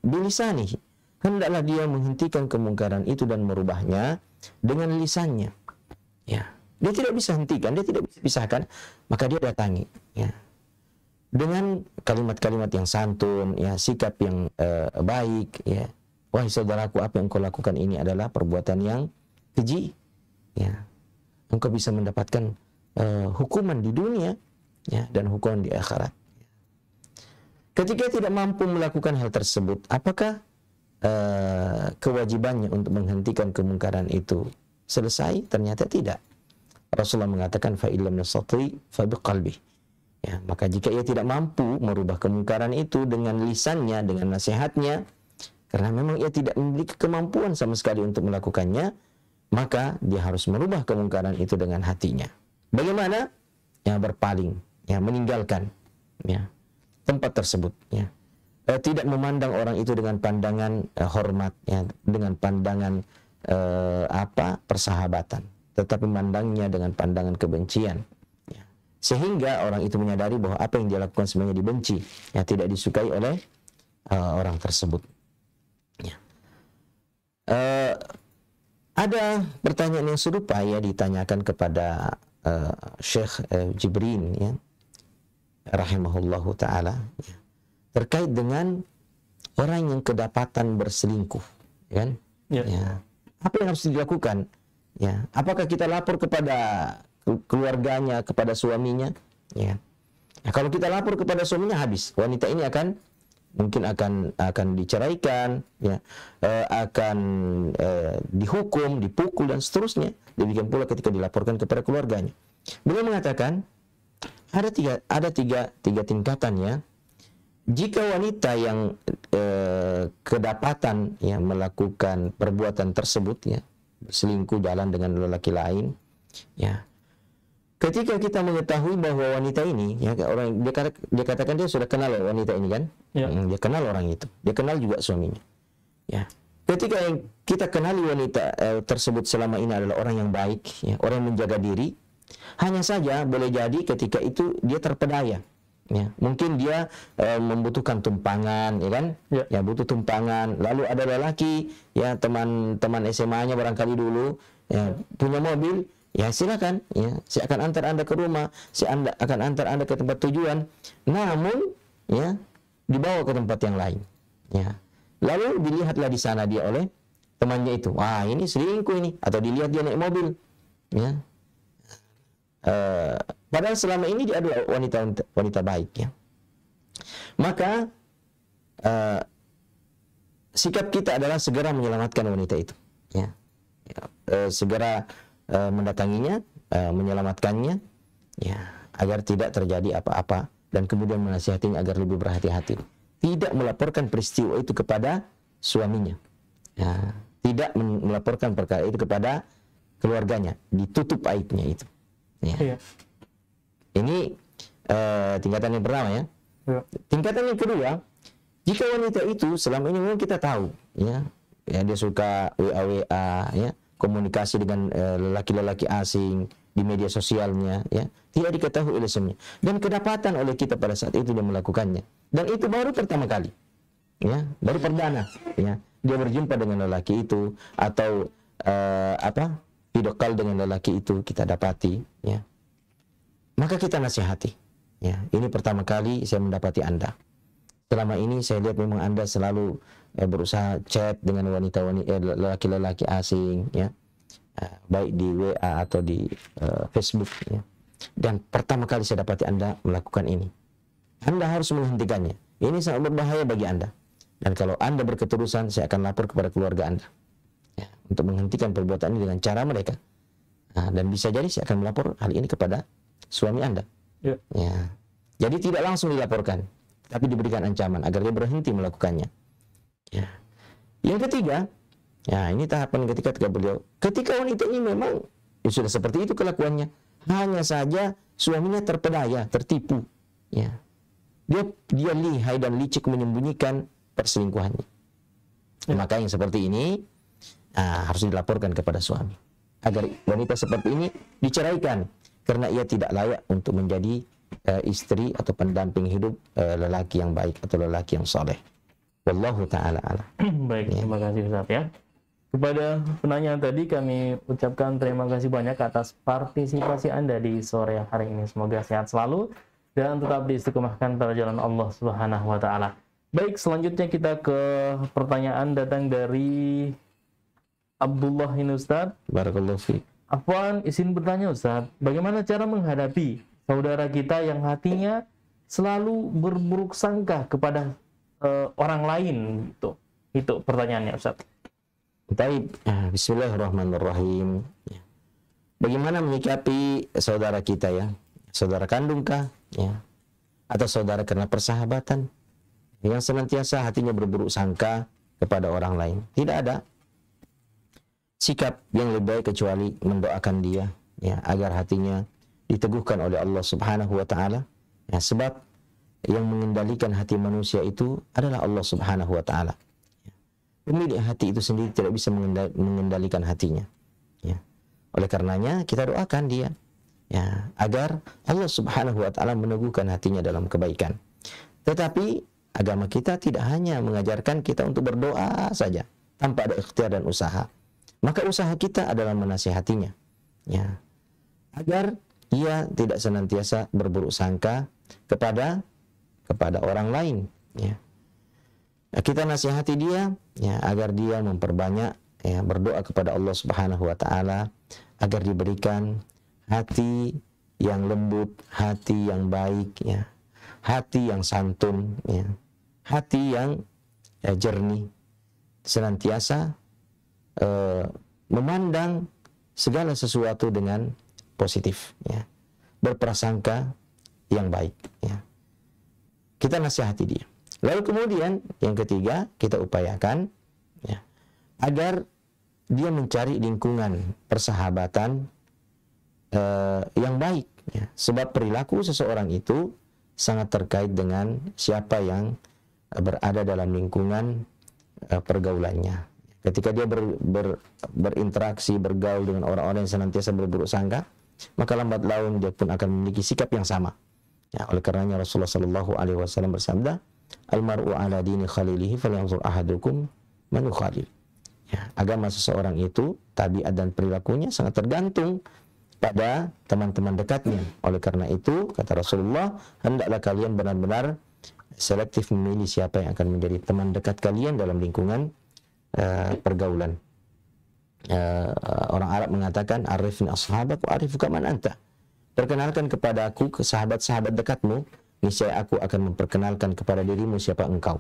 bilisanihi, hendaklah dia menghentikan kemungkaran itu dan merubahnya dengan lisannya. Ya, dia tidak bisa hentikan, dia tidak bisa pisahkan, maka dia datangi, ya, dengan kalimat-kalimat yang santun, ya, sikap yang baik, ya. Wahai saudaraku, apa yang kau lakukan ini adalah perbuatan yang keji, ya. Engkau bisa mendapatkan hukuman di dunia, ya, dan hukuman di akhirat. Ketika tidak mampu melakukan hal tersebut, apakah kewajibannya untuk menghentikan kemungkaran itu selesai? Ternyata tidak. Rasulullah mengatakan fa illam yastati fa biqalbi. Ya, maka jika ia tidak mampu merubah kemungkaran itu dengan lisannya, dengan nasihatnya, karena memang ia tidak memiliki kemampuan sama sekali untuk melakukannya, maka dia harus merubah kemungkaran itu dengan hatinya. Bagaimana? Ya, berpaling, ya, meninggalkan, ya, tempat tersebut, ya. Tidak memandang orang itu dengan pandangan hormat, ya, dengan pandangan persahabatan, tetapi memandangnya dengan pandangan kebencian, ya. Sehingga orang itu menyadari bahwa apa yang dia lakukan sebenarnya dibenci, ya, tidak disukai oleh orang tersebut. Ya. Ada pertanyaan yang serupa, ya, ditanyakan kepada Syekh Jibrin, ya, rahimahullahu ta'ala, ya, terkait dengan orang yang kedapatan berselingkuh, kan? Ya. Ya. Apa yang harus dilakukan? Ya. Apakah kita lapor kepada keluarganya, kepada suaminya? Ya. Nah, kalau kita lapor kepada suaminya, habis. Wanita ini mungkin akan diceraikan, ya, akan dihukum, dipukul, dan seterusnya. Demikian pula ketika dilaporkan kepada keluarganya. Beliau mengatakan ada tiga tingkatan, ya. Jika wanita yang kedapatan, ya, melakukan perbuatan tersebut, ya, selingkuh, jalan dengan lelaki lain, ya, ketika kita mengetahui bahwa wanita ini, ya, orang dia katakan dia sudah kenal wanita ini, kan, ya. Dia kenal orang itu, dia kenal juga suaminya, ya. Ketika yang kita kenali wanita tersebut selama ini adalah orang yang baik, ya, orang yang menjaga diri, hanya saja boleh jadi ketika itu dia terpedaya. Ya, mungkin dia membutuhkan tumpangan, ya kan? Ya, butuh tumpangan. Lalu ada lelaki, ya, teman SMA-nya barangkali dulu, ya, punya mobil, ya, silakan, ya, saya akan antar Anda ke rumah, saya akan antar Anda ke tempat tujuan. Namun, ya, dibawa ke tempat yang lain, ya. Lalu dilihatlah di sana dia oleh temannya itu. Wah, ini selingkuh ini, atau dilihat dia naik mobil, ya. Padahal selama ini dia adalah wanita baik, ya. Maka sikap kita adalah segera menyelamatkan wanita itu, ya. Segera mendatanginya, menyelamatkannya, ya, agar tidak terjadi apa-apa, dan kemudian menasihatinya agar lebih berhati-hati. Tidak melaporkan peristiwa itu kepada suaminya, ya. Tidak melaporkan perkara itu kepada keluarganya, ditutup aibnya itu. Ya. Iya. Ini tingkatan yang pertama, ya. Iya. Tingkatan yang kedua, jika wanita itu selama ini memang kita tahu, ya, dia suka WA, ya, komunikasi dengan lelaki-lelaki asing di media sosialnya, ya, tidak diketahui oleh suaminya, dan kedapatan oleh kita pada saat itu dia melakukannya, dan itu baru pertama kali, ya, baru perdana, ya, dia berjumpa dengan lelaki itu, atau video call dengan lelaki itu kita dapati, ya, maka kita nasihati, ya, ini pertama kali saya mendapati Anda. Selama ini saya lihat memang Anda selalu berusaha chat dengan lelaki-lelaki asing, ya, baik di WA atau di Facebook, ya. Dan pertama kali saya dapati Anda melakukan ini. Anda harus menghentikannya. Ini sangat berbahaya bagi Anda. Dan kalau Anda berketerusan, saya akan lapor kepada keluarga Anda. ya, untuk menghentikan perbuatan ini dengan cara mereka. Nah, dan bisa jadi saya akan melapor hal ini kepada suami Anda. Ya. Ya. Jadi tidak langsung dilaporkan, tapi diberikan ancaman agar dia berhenti melakukannya. Ya. Yang ketiga, ya ini tahapan ketika beliau, ketika wanita ini memang ya sudah seperti itu kelakuannya, hanya saja suaminya terpedaya, tertipu. Ya. Dia lihai dan licik menyembunyikan perselingkuhannya. Ya. Maka yang seperti ini harus dilaporkan kepada suami, agar wanita seperti ini diceraikan karena ia tidak layak untuk menjadi istri atau pendamping hidup lelaki yang baik atau lelaki yang soleh. Wallahu ta'ala a'lam. Baik, terima kasih Ustaz ya. Kepada penanya tadi kami ucapkan terima kasih banyak atas partisipasi Anda di sore hari ini. Semoga sehat selalu dan tetap diistiqomahkan pada jalan Allah Subhanahu wa taala. Baik, selanjutnya kita ke pertanyaan datang dari Abdullah ini Ustaz. Barakallahu fiik. Afwan, izin bertanya Ustaz, bagaimana cara menghadapi saudara kita yang hatinya selalu berburuk sangka kepada orang lain gitu? Itu pertanyaannya Ustaz. Baik, bismillahirrahmanirrahim. Bagaimana menyikapi saudara kita ya? Saudara kandungkah? Ya. Atau saudara karena persahabatan? Yang senantiasa hatinya berburuk sangka kepada orang lain. Tidak ada sikap yang lebih baik kecuali mendoakan dia ya, agar hatinya diteguhkan oleh Allah Subhanahu wa taala. Ya, sebab yang mengendalikan hati manusia itu adalah Allah Subhanahu wa taala. Pemilik hati itu sendiri tidak bisa mengendalikan hatinya. Ya. Oleh karenanya kita doakan dia ya, agar Allah Subhanahu wa taala meneguhkan hatinya dalam kebaikan. Tetapi agama kita tidak hanya mengajarkan kita untuk berdoa saja tanpa ada ikhtiar dan usaha. Maka usaha kita adalah menasihatinya ya, agar ia tidak senantiasa berburuk sangka kepada orang lain ya. Kita nasihati dia ya, agar dia memperbanyak ya, berdoa kepada Allah Subhanahu wa taala agar diberikan hati yang lembut, hati yang baik ya, hati yang santun ya, hati yang jernih, senantiasa memandang segala sesuatu dengan positif ya, berprasangka yang baik ya. Kita nasihati dia. Lalu kemudian yang ketiga, kita upayakan ya, agar dia mencari lingkungan persahabatan yang baik ya. Sebab perilaku seseorang itu sangat terkait dengan siapa yang berada dalam lingkungan pergaulannya. Ketika dia berinteraksi, bergaul dengan orang-orang yang senantiasa berburuk sangka, maka lambat laun dia pun akan memiliki sikap yang sama. Ya, oleh karenanya Rasulullah Shallallahu Alaihi Wasallam bersabda, "Almaru ala dini khalilihi falyanzur ahadukum man yukhalil." Ya, agama seseorang itu, tabiat dan perilakunya sangat tergantung pada teman-teman dekatnya. Oleh karena itu, kata Rasulullah, hendaklah kalian benar-benar selektif memilih siapa yang akan menjadi teman dekat kalian dalam lingkungan pergaulan. Orang Arab mengatakan, "Arifni ashabak wa arifuka man anta." Perkenalkan kepada aku ke sahabat-sahabat dekatmu, niscaya aku akan memperkenalkan kepada dirimu siapa engkau.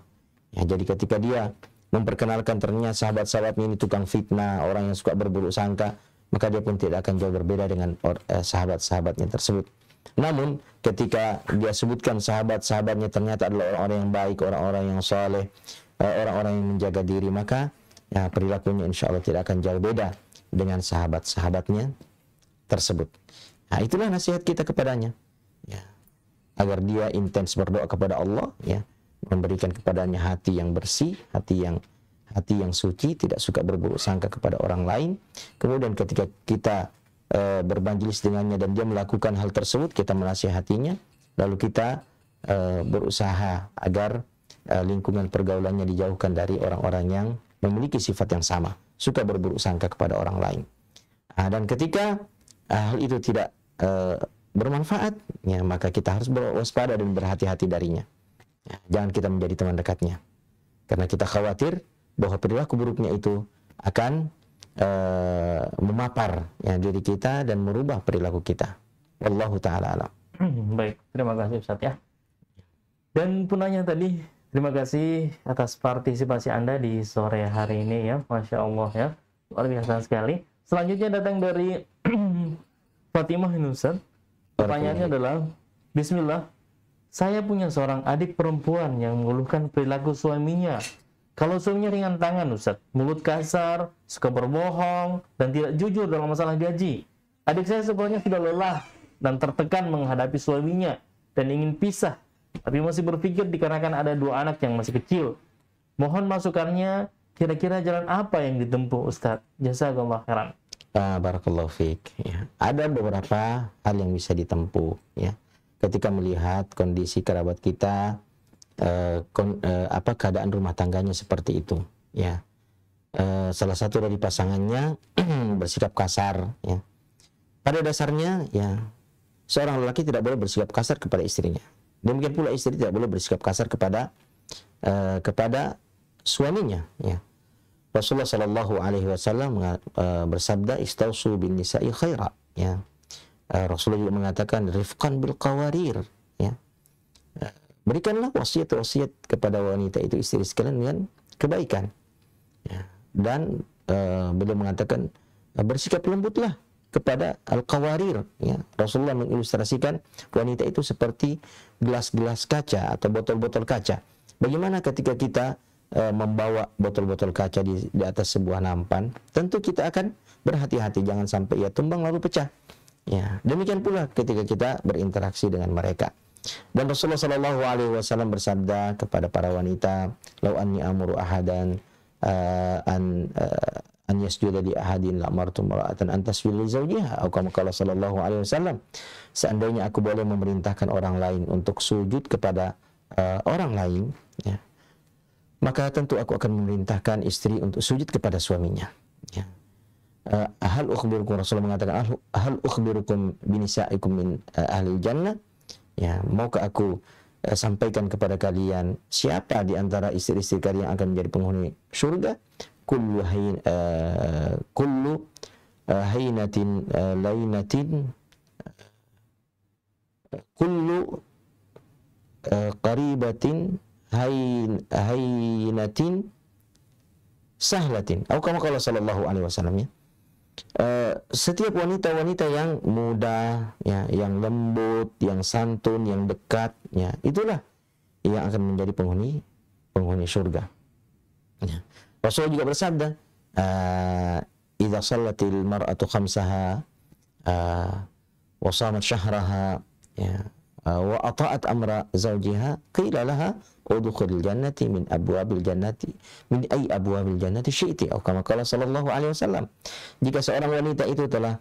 Ya, jadi ketika dia memperkenalkan ternyata sahabat-sahabatnya ini tukang fitnah, orang yang suka berburuk sangka, maka dia pun tidak akan jauh berbeda dengan sahabat-sahabatnya tersebut. Namun ketika dia sebutkan sahabat-sahabatnya ternyata adalah orang-orang yang baik, orang-orang yang saleh, orang-orang yang menjaga diri, maka ya, perilakunya insya Allah tidak akan jauh beda dengan sahabat-sahabatnya tersebut. Nah, itulah nasihat kita kepadanya ya, agar dia intens berdoa kepada Allah ya, memberikan kepadanya hati yang bersih, hati yang suci, tidak suka berburuk sangka kepada orang lain. Kemudian ketika kita berbanjilis dengannya dan dia melakukan hal tersebut, kita menasihatinya, lalu kita berusaha agar lingkungan pergaulannya dijauhkan dari orang-orang yang memiliki sifat yang sama, suka berburuk sangka kepada orang lain. Dan ketika hal itu tidak bermanfaat, ya, maka kita harus berwaspada dan berhati-hati darinya. Ya, jangan kita menjadi teman dekatnya, karena kita khawatir bahwa perilaku buruknya itu akan memapar ya, diri kita dan merubah perilaku kita. Wallahu ta'ala alam. Baik, terima kasih Ustaz ya. Dan penanya tadi, terima kasih atas partisipasi Anda di sore hari ini ya, Masya Allah ya. luar biasa sekali. Selanjutnya datang dari Fatimah ini Ustaz. Pertanyaannya adalah, Bismillah, saya punya seorang adik perempuan yang mengeluhkan perilaku suaminya. Kalau suaminya ringan tangan Ustaz, mulut kasar, suka berbohong, dan tidak jujur dalam masalah gaji. Adik saya sebenarnya sudah lelah dan tertekan menghadapi suaminya dan ingin pisah, tapi masih berpikir dikarenakan ada 2 anak yang masih kecil. Mohon masukannya, kira-kira jalan apa yang ditempuh Ustaz? Jazakallah khairan. Barakallahu fiik. Ya. Ada beberapa hal yang bisa ditempuh. Ya. Ketika melihat kondisi kerabat kita, keadaan rumah tangganya seperti itu. Ya. Salah satu dari pasangannya bersikap kasar. Ya. Pada dasarnya, ya, seorang lelaki tidak boleh bersikap kasar kepada istrinya. Demikian pula istri tidak boleh bersikap kasar kepada suaminya. Ya. Rasulullah Shallallahu Alaihi Wasallam bersabda, "Istausu bin nisa'i khaira." Ya. Rasulullah juga mengatakan, "Rifqan bil qawarir." Ya. Berikanlah wasiat-wasiat kepada wanita itu, istri sekalian, dengan kebaikan. Ya. Dan beliau mengatakan, bersikap lembutlah kepada al-qawarir. Ya. Rasulullah mengilustrasikan wanita itu seperti gelas-gelas kaca atau botol-botol kaca. Bagaimana ketika kita membawa botol-botol kaca di atas sebuah nampan, tentu kita akan berhati-hati jangan sampai ia tumbang lalu pecah. Ya, demikian pula ketika kita berinteraksi dengan mereka. Dan Rasulullah Shallallahu Alaihi Wasallam bersabda kepada para wanita, "Lau anni amuru ahadan an yasjuda li ahadin la amartu mar'atan an tasjuda li zawjiha." Atau kama qala Shallallahu Alaihi Wasallam, seandainya aku boleh memerintahkan orang lain untuk sujud kepada orang lain, ya, maka tentu aku akan memerintahkan istri untuk sujud kepada suaminya. Ya. Hal ukhbirukum, Rasulullah mengatakan, hal ukhbirukum binisaikum min ahli jannah. Ya, maukah aku sampaikan kepada kalian siapa di antara istri-istri kalian yang akan menjadi penghuni surga? Kullu hainatin lainatin, kullu qaribatin hainatin sahlatin. Atau kama qala sallallahu alaihi wasallam, ya. Setiap wanita-wanita yang muda, ya, yang lembut, yang santun, yang dekat, ya, itulah yang akan menjadi penghuni surga. Ya. Rasulullah juga bersabda, idza shallatil mar'atu khamsaha wa shamat syahraha, ya, wa ata'at amra zawjiha, qila laha udkhulil jannati min abwabil jannati min ay abwabil jannati syi'ti. Atau kama qala sallallahu alaihi wasallam, jika seorang wanita itu telah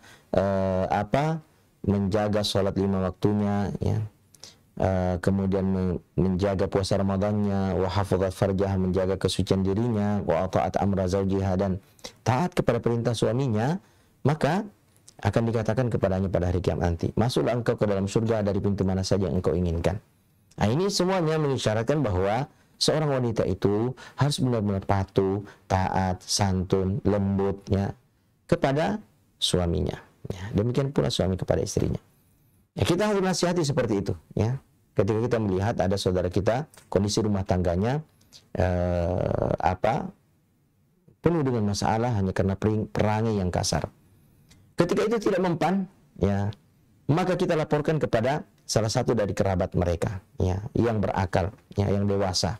menjaga salat 5 waktunya, ya, kemudian menjaga puasa Ramadannya, wa hafazat farjaha, menjaga kesucian dirinya, wa ata'at amra zawjiha, dan taat kepada perintah suaminya, maka akan dikatakan kepadanya pada hari kiamat nanti, masuklah engkau ke dalam surga dari pintu mana saja yang engkau inginkan. Nah, ini semuanya mengisyaratkan bahwa seorang wanita itu harus benar-benar patuh, taat, santun, lembut, ya, kepada suaminya. Ya, demikian pula suami kepada istrinya. Ya, kita harus nasihati seperti itu. Ya, ketika kita melihat ada saudara kita kondisi rumah tangganya penuh dengan masalah hanya karena perangai yang kasar. Ketika itu tidak mempan, ya, maka kita laporkan kepada salah satu dari kerabat mereka, ya, yang berakal, ya, yang dewasa,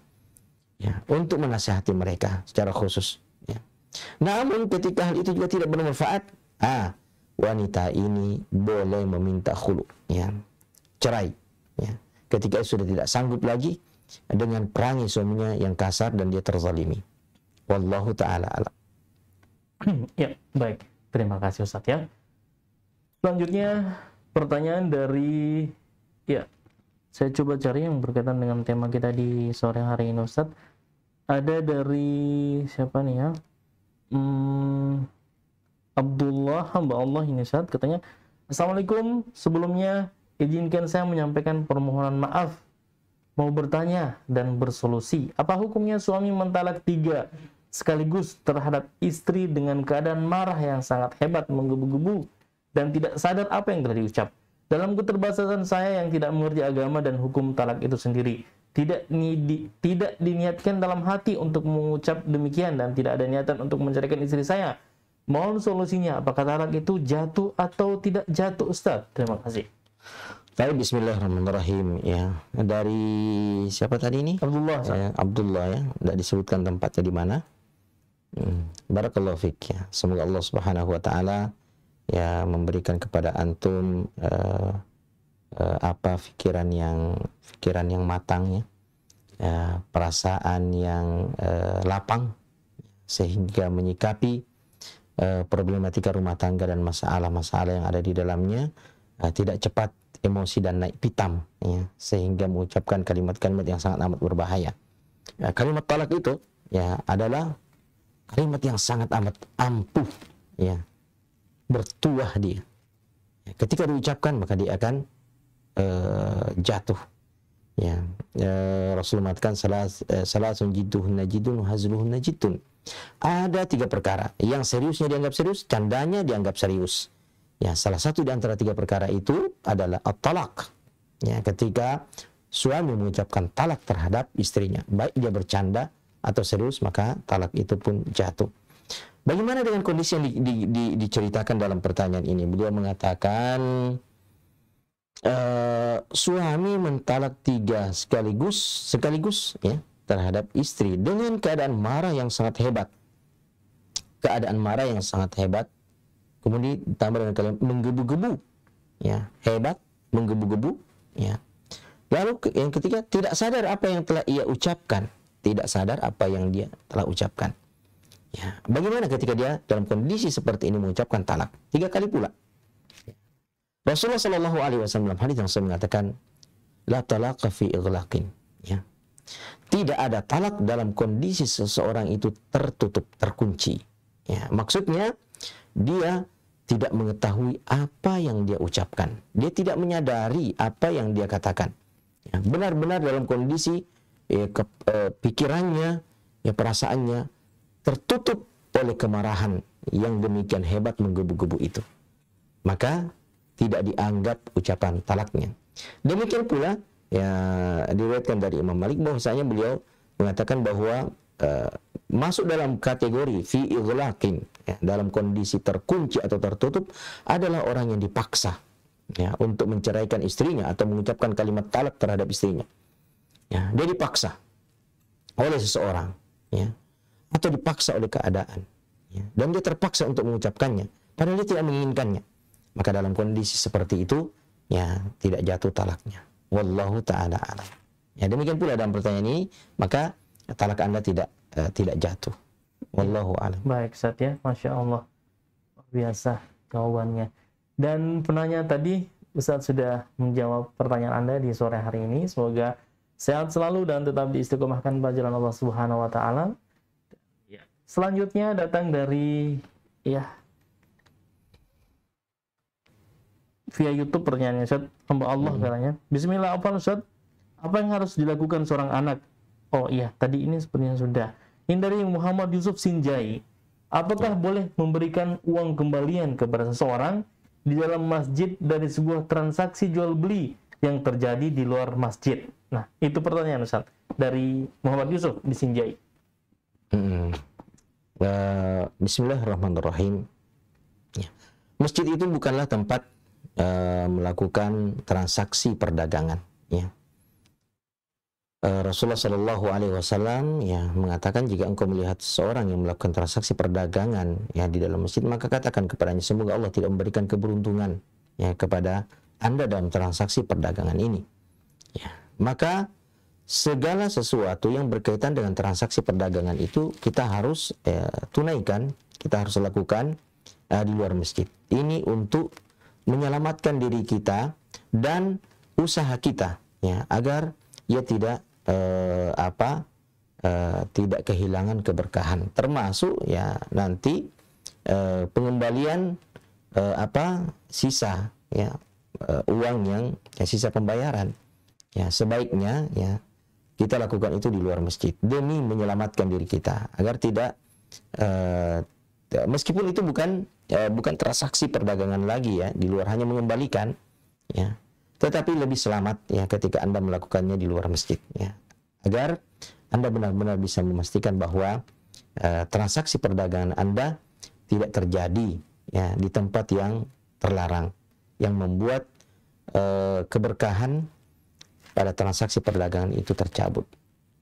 ya, untuk menasihati mereka secara khusus. Ya. Namun ketika hal itu juga tidak bermanfaat, wanita ini boleh meminta khulu, ya, cerai. Ya. Ketika sudah tidak sanggup lagi dengan perangai suaminya yang kasar dan dia terzalimi. Wallahu ta'ala a'lam. Ya, baik. Terima kasih Ustaz, ya. Selanjutnya pertanyaan dari, ya, saya coba cari yang berkaitan dengan tema kita di sore hari ini Ustaz. Ada dari siapa nih, ya? Abdullah, hamba Allah ini Ustaz, katanya, Assalamualaikum, sebelumnya izinkan saya menyampaikan permohonan maaf, mau bertanya dan bersolusi. Apa hukumnya suami mentalak 3 sekaligus terhadap istri dengan keadaan marah yang sangat hebat, menggebu-gebu, dan tidak sadar apa yang telah diucap? Dalam keterbatasan saya yang tidak mengerti agama dan hukum talak itu sendiri, tidak diniatkan dalam hati untuk mengucap demikian, dan tidak ada niatan untuk menceraikan istri saya. Mohon solusinya, apakah talak itu jatuh atau tidak jatuh, Ustaz? Terima kasih. Baik, bismillahirrahmanirrahim. Ya, dari siapa tadi ini? Abdullah. Abdullah ya, tidak disebutkan tempatnya di mana. Barakallahu fiik ya. Semoga Allah Subhanahu wa taala ya memberikan kepada antum pikiran yang matang ya, perasaan yang lapang sehingga menyikapi problematika rumah tangga dan masalah-masalah yang ada di dalamnya tidak cepat emosi dan naik pitam ya, sehingga mengucapkan kalimat-kalimat yang sangat amat berbahaya. Ya, kalimat talak itu ya adalah kalimat yang sangat amat ampuh ya, bertuah dia. Ya, ketika diucapkan maka dia akan jatuh. Ya, Rasul mengatakan salasun jidduhunna jiddun hazluhunna jiddun. Ada 3 perkara yang seriusnya dianggap serius, candanya dianggap serius. Ya, salah satu di antara 3 perkara itu adalah at-talaq. Ya, ketika suami mengucapkan talak terhadap istrinya, baik dia bercanda atau serius, maka talak itu pun jatuh. Bagaimana dengan kondisi yang diceritakan dalam pertanyaan ini? Beliau mengatakan suami mentalak 3 sekaligus ya terhadap istri dengan keadaan marah yang sangat hebat. Keadaan marah yang sangat hebat. Kemudian ditambah dengan kalimat menggebu-gebu. Ya, hebat, menggebu-gebu, ya. Lalu yang ketiga, tidak sadar apa yang telah ia ucapkan. Tidak sadar apa yang dia telah ucapkan. Ya, bagaimana ketika dia dalam kondisi seperti ini mengucapkan talak? 3 kali pula. Rasulullah Shallallahu Alaihi Wasallam hadis yang saya mengatakan, la talaqa fi ighlaqin. Ya. Tidak ada talak dalam kondisi seseorang itu tertutup, terkunci. Ya, maksudnya dia tidak mengetahui apa yang dia ucapkan. Dia tidak menyadari apa yang dia katakan. Ya, benar-benar dalam kondisi pikirannya, ya, perasaannya tertutup oleh kemarahan yang demikian hebat menggebu-gebu itu. Maka tidak dianggap ucapan talaknya. Demikian pula ya diriwayatkan dari Imam Malik bahwasanya beliau mengatakan bahwa masuk dalam kategori fi ighlaqin ya, dalam kondisi terkunci atau tertutup adalah orang yang dipaksa ya untuk menceraikan istrinya atau mengucapkan kalimat talak terhadap istrinya. Ya, dia dipaksa oleh seseorang ya atau dipaksa oleh keadaan ya, dan dia terpaksa untuk mengucapkannya padahal dia tidak menginginkannya. Maka dalam kondisi seperti itu ya tidak jatuh talaknya. Wallahu taala alam. Ya, demikian pula dalam pertanyaan ini, maka talak Anda tidak jatuh. Wallahu a'lam. Baik, Ustaz ya. Masya Allah. Biasa jawabannya. Dan penanya tadi, Ustaz sudah menjawab pertanyaan Anda di sore hari ini. Semoga sehat selalu dan tetap diistiqomahkan pada jalan Allah Subhanahu wa taala. Selanjutnya datang dari via YouTube pertanyaannya, Ustaz. Hamba Allah katanya. Bismillah, Ustaz. Apa yang harus dilakukan seorang anak? Oh iya, tadi ini sepertinya sudah. Ini dari Muhammad Yusuf Sinjai. Apakah boleh memberikan uang kembalian kepada seseorang di dalam masjid dari sebuah transaksi jual beli yang terjadi di luar masjid? Nah, itu pertanyaan Ustaz dari Muhammad Yusuf di Sinjai. Bismillahirrahmanirrahim. Ya. Masjid itu bukanlah tempat melakukan transaksi perdagangan. Ya. Rasulullah Shallallahu Alaihi Wasallam ya mengatakan jika engkau melihat seorang yang melakukan transaksi perdagangan ya di dalam masjid, maka katakan kepadanya semoga Allah tidak memberikan keberuntungan ya kepada anda dalam transaksi perdagangan ini. Ya, maka segala sesuatu yang berkaitan dengan transaksi perdagangan itu kita harus tunaikan, kita harus lakukan di luar masjid. Ini untuk menyelamatkan diri kita dan usaha kita ya agar ia tidak tidak kehilangan keberkahan, termasuk ya nanti pengembalian sisa ya uang yang sisa pembayaran ya sebaiknya ya kita lakukan itu di luar masjid demi menyelamatkan diri kita agar tidak meskipun itu bukan transaksi perdagangan lagi ya di luar, hanya mengembalikan ya, tetapi lebih selamat ya ketika Anda melakukannya di luar masjid ya, agar Anda benar-benar bisa memastikan bahwa transaksi perdagangan Anda tidak terjadi ya di tempat yang terlarang, yang membuat keberkahan pada transaksi perdagangan itu tercabut.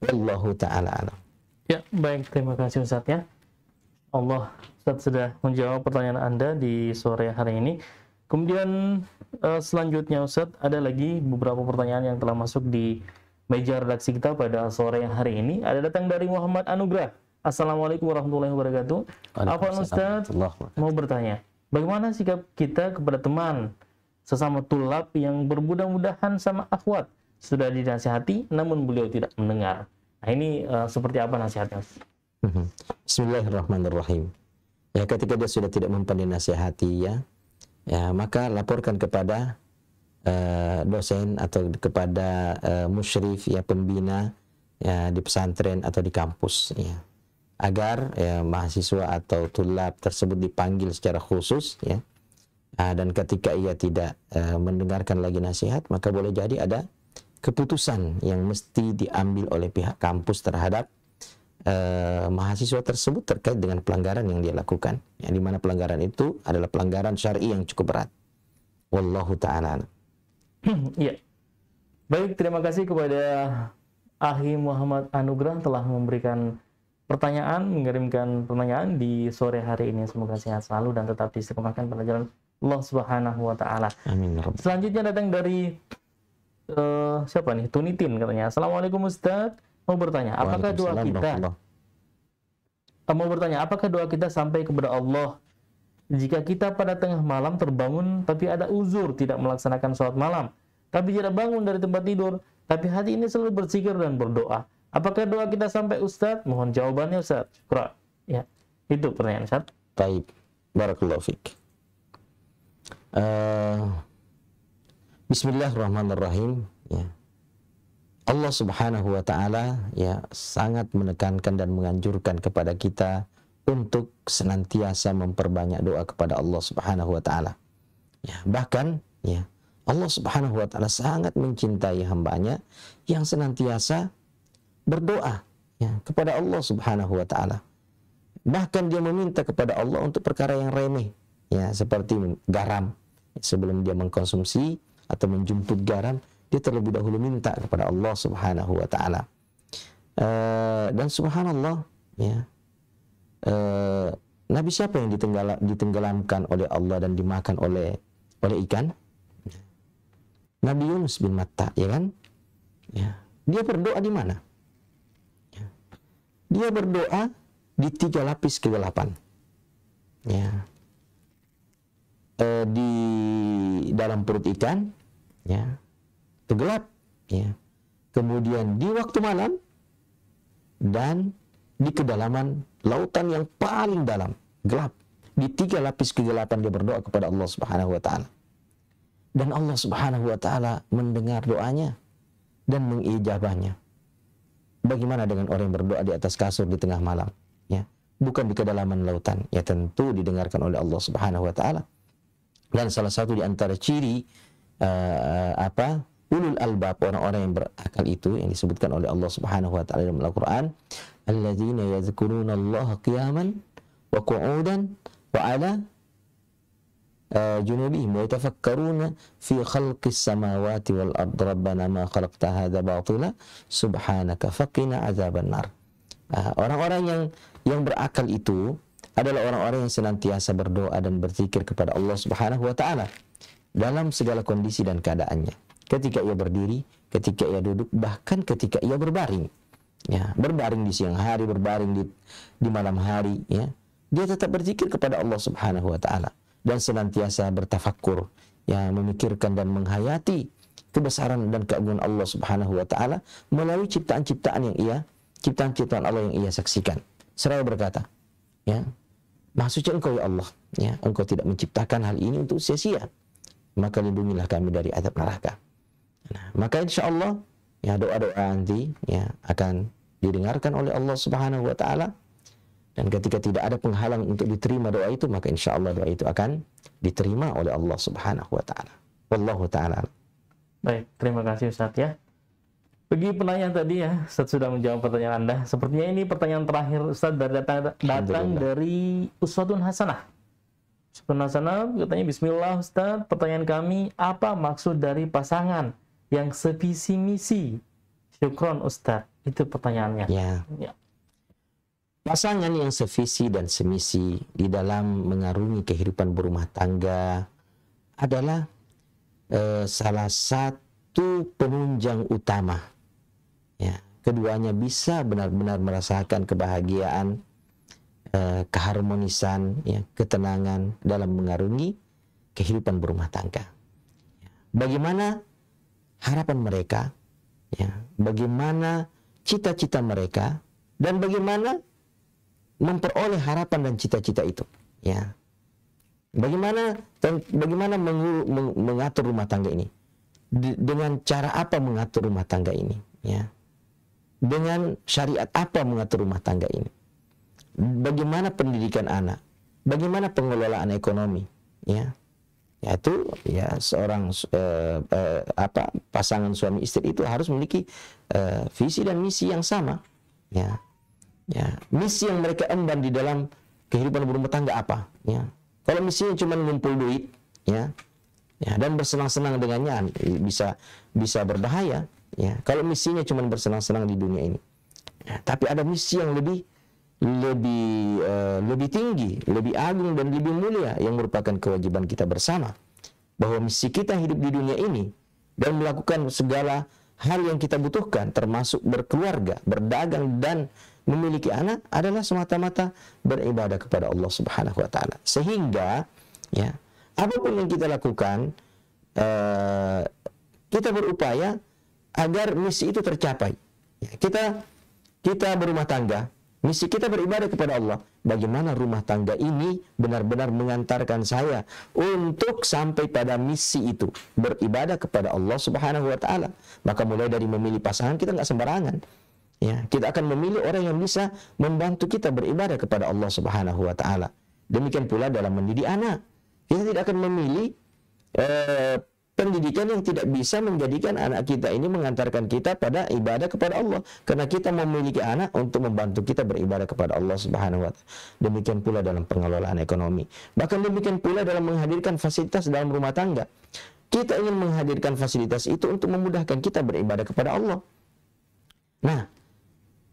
Wallahu ta'ala alam. Ya, baik, terima kasih Ustaz ya. Ustaz sudah menjawab pertanyaan Anda di sore hari ini. Kemudian selanjutnya Ustaz, ada lagi beberapa pertanyaan yang telah masuk di meja redaksi kita pada sore hari ini. Ada datang dari Muhammad Anugrah. Assalamualaikum warahmatullahi wabarakatuh. Apa Ustaz mau bertanya, bagaimana sikap kita kepada teman sesama tulab yang bermudah-mudahan sama akhwat sudah dinasihati namun beliau tidak mendengar? Nah, ini seperti apa nasihatnya? Bismillahirrahmanirrahim. Ya, ketika dia sudah tidak mempan dinasihati ya maka laporkan kepada dosen atau kepada musyrif ya, pembina ya di pesantren atau di kampus ya, agar ya, mahasiswa atau tulab tersebut dipanggil secara khusus ya. Dan ketika ia tidak mendengarkan lagi nasihat, maka boleh jadi ada keputusan yang mesti diambil oleh pihak kampus terhadap mahasiswa tersebut terkait dengan pelanggaran yang dia lakukan, yang dimana pelanggaran itu adalah pelanggaran syar'i yang cukup berat. Wallahu ta'ala. Ya, baik, terima kasih kepada Akhi Muhammad Anugrah telah memberikan pertanyaan, mengirimkan pertanyaan di sore hari ini. Semoga sehat selalu dan tetap diistiqomahkan pada jalan Allah Subhanahu wa Ta'ala. Amin. Selanjutnya datang dari siapa nih? Tunitin katanya. Assalamualaikum Ustaz. Mau bertanya, apakah doa kita sampai kepada Allah jika kita pada tengah malam terbangun tapi ada uzur tidak melaksanakan sholat malam, tapi tidak bangun dari tempat tidur, tapi hati ini selalu berzikir dan berdoa? Apakah doa kita sampai Ustaz? Mohon jawabannya Ustaz. Syukran. Ya, itu pertanyaan Ustaz. Baik, barakallahu fiik. Bismillahirrahmanirrahim. Ya. Allah Subhanahu wa Ta'ala ya sangat menekankan dan menganjurkan kepada kita untuk senantiasa memperbanyak doa kepada Allah Subhanahu wa Ta'ala. Ya, bahkan ya Allah Subhanahu wa Ta'ala sangat mencintai hambanya yang senantiasa berdoa ya kepada Allah Subhanahu wa Ta'ala. Bahkan dia meminta kepada Allah untuk perkara yang remeh ya, seperti garam. Sebelum dia mengkonsumsi atau menjemput garam, dia terlebih dahulu minta kepada Allah Subhanahu wa Ta'ala. Dan subhanallah ya, Nabi siapa yang ditenggelamkan oleh Allah dan dimakan oleh ikan? Nabi Yunus bin Matta, ya kan? Ya. Dia berdoa di mana? Ya. Dia berdoa di 3 lapis kegelapan. Ya. Di dalam perut ikan, ya, gelap, ya. Kemudian di waktu malam dan di kedalaman lautan yang paling dalam, gelap. Di 3 lapis kegelapan dia berdoa kepada Allah Subhanahu wa Ta'ala. Dan Allah Subhanahu wa Ta'ala mendengar doanya dan mengijabahnya. Bagaimana dengan orang yang berdoa di atas kasur di tengah malam, ya, bukan di kedalaman lautan? Ya tentu didengarkan oleh Allah Subhanahu wa Ta'ala. Dan salah satu di antara ciri ulul albab, orang-orang yang berakal itu yang disebutkan oleh Allah Subhanahu wa Ta'ala dalam Al-Qur'an, alladzina yadhkuruna Allah qiyaman wa qu'udan wa 'ala junubihim wa yatafakkaruna fi khalqis samawati wal ardi rabbana ma khalaqta hadza batila subhanaka faqina adzabannar. Orang-orang yang berakal itu adalah orang-orang yang senantiasa berdoa dan berzikir kepada Allah Subhanahu wa Ta'ala dalam segala kondisi dan keadaannya. Ketika ia berdiri, ketika ia duduk, bahkan ketika ia berbaring. Ya, berbaring di siang hari, berbaring di malam hari, ya. Dia tetap berzikir kepada Allah Subhanahu wa Ta'ala dan senantiasa bertafakkur, ya, memikirkan dan menghayati kebesaran dan keagungan Allah Subhanahu wa Ta'ala melalui ciptaan-ciptaan Allah yang ia saksikan. Seraya berkata, ya, Maha suci Engkau ya Allah, ya, Engkau tidak menciptakan hal ini untuk sia-sia, maka lindungilah kami dari azab neraka. Nah, maka insya Allah ya doa-doa nanti ya akan didengarkan oleh Allah Subhanahu wa Ta'ala, dan ketika tidak ada penghalang untuk diterima doa itu, maka insya Allah doa itu akan diterima oleh Allah Subhanahu wa Ta'ala. Wallahu ta'ala. Baik, terima kasih Ustaz ya. Bagi penanya tadi ya, Ustaz sudah menjawab pertanyaan Anda. Sepertinya ini pertanyaan terakhir Ustaz datang dari Uswatun Hasanah. Uswatun Hasanah katanya, Bismillah Ustaz, pertanyaan kami, apa maksud dari pasangan yang sevisi misi? Syukron Ustaz. Itu pertanyaannya. Ya. Ya. Pasangan yang sevisi dan semisi di dalam mengarungi kehidupan berumah tangga adalah salah satu penunjang utama. Ya, keduanya bisa benar-benar merasakan kebahagiaan, keharmonisan, ya, ketenangan dalam mengarungi kehidupan berumah tangga. Bagaimana harapan mereka, ya, bagaimana cita-cita mereka, dan bagaimana memperoleh harapan dan cita-cita itu, ya. Bagaimana mengatur rumah tangga ini? Dengan cara apa mengatur rumah tangga ini, ya? Dengan syariat apa mengatur rumah tangga ini? Bagaimana pendidikan anak? Bagaimana pengelolaan ekonomi, ya? Yaitu ya seorang pasangan suami istri itu harus memiliki visi dan misi yang sama, ya. Ya, misi yang mereka emban di dalam kehidupan berumah tangga apa, ya. Kalau misinya cuma ngumpul duit, ya, ya, dan bersenang-senang dengannya, bisa berbahaya, ya. Kalau misinya cuma bersenang-senang di dunia ini, ya, tapi ada misi yang lebih tinggi, lebih agung dan lebih mulia yang merupakan kewajiban kita bersama, bahwa misi kita hidup di dunia ini dan melakukan segala hal yang kita butuhkan, termasuk berkeluarga, berdagang, dan memiliki anak adalah semata-mata beribadah kepada Allah Subhanahu wa taala. Sehingga ya, apapun yang kita lakukan, kita berupaya agar misi itu tercapai. Ya, kita berumah tangga, misi kita beribadah kepada Allah. Bagaimana rumah tangga ini benar-benar mengantarkan saya untuk sampai pada misi itu, beribadah kepada Allah Subhanahu wa taala. Maka mulai dari memilih pasangan, kita nggak sembarangan. Ya, kita akan memilih orang yang bisa membantu kita beribadah kepada Allah Subhanahu wa taala. Demikian pula dalam mendidik anak. Kita tidak akan memilih pendidikan yang tidak bisa menjadikan anak kita ini mengantarkan kita pada ibadah kepada Allah, karena kita memiliki anak untuk membantu kita beribadah kepada Allah Subhanahu wa taala. Demikian pula dalam pengelolaan ekonomi. Bahkan demikian pula dalam menghadirkan fasilitas dalam rumah tangga. Kita ingin menghadirkan fasilitas itu untuk memudahkan kita beribadah kepada Allah. Nah,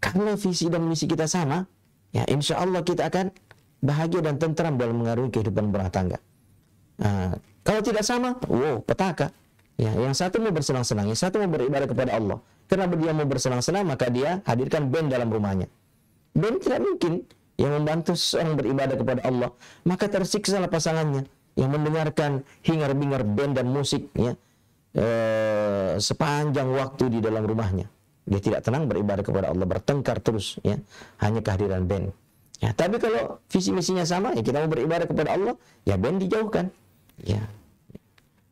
karena visi dan misi kita sama, ya insya Allah kita akan bahagia dan tentram dalam mengarungi kehidupan berumah tangga. Nah, kalau tidak sama, petaka. Ya, yang satu mau bersenang-senang, yang satu mau beribadah kepada Allah. Karena dia mau bersenang-senang, maka dia hadirkan band dalam rumahnya. Band tidak mungkin yang membantu seorang beribadah kepada Allah. Maka tersiksalah pasangannya yang mendengarkan hingar-bingar band dan musik, ya, sepanjang waktu di dalam rumahnya. Dia tidak tenang beribadah kepada Allah, bertengkar terus, ya, hanya kehadiran band. Ya, tapi kalau visi misinya sama, ya kita mau beribadah kepada Allah, ya band dijauhkan. Ya,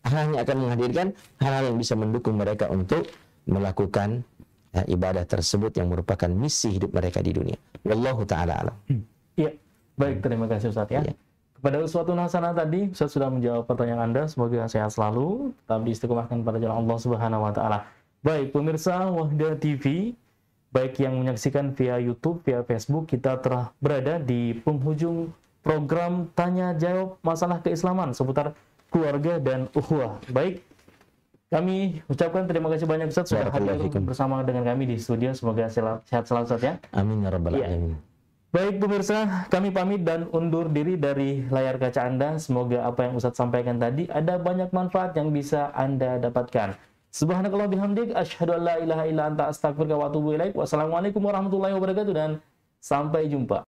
hanya akan menghadirkan hal-hal yang bisa mendukung mereka untuk melakukan ibadah tersebut yang merupakan misi hidup mereka di dunia. Wallahu taala alam. Iya, baik, terima kasih Ustaz, ya. Ya. Kepada Uswatun Hasanah tadi, Ustaz sudah menjawab pertanyaan Anda. Semoga sehat selalu, tetap diistiqomahkan pada jalan Allah Subhanahu wa taala. Baik, pemirsa Wahda TV, baik yang menyaksikan via YouTube, via Facebook, kita telah berada di penghujung program Tanya Jawab Masalah Keislaman seputar keluarga dan ukhuwah. Baik, kami ucapkan terima kasih banyak Ustaz sudah hadir bersama dengan kami di studio. Semoga sehat selalu Ustaz, ya. Amin ya rabbal alamin. Baik pemirsa, kami pamit dan undur diri dari layar kaca Anda. Semoga apa yang Ustaz sampaikan tadi ada banyak manfaat yang bisa Anda dapatkan. Subhanakallah bihamdik, asyhadu an la ilaha illa anta astaghfiruka wa atubu ilaik. Wassalamualaikum warahmatullahi wabarakatuh dan sampai jumpa.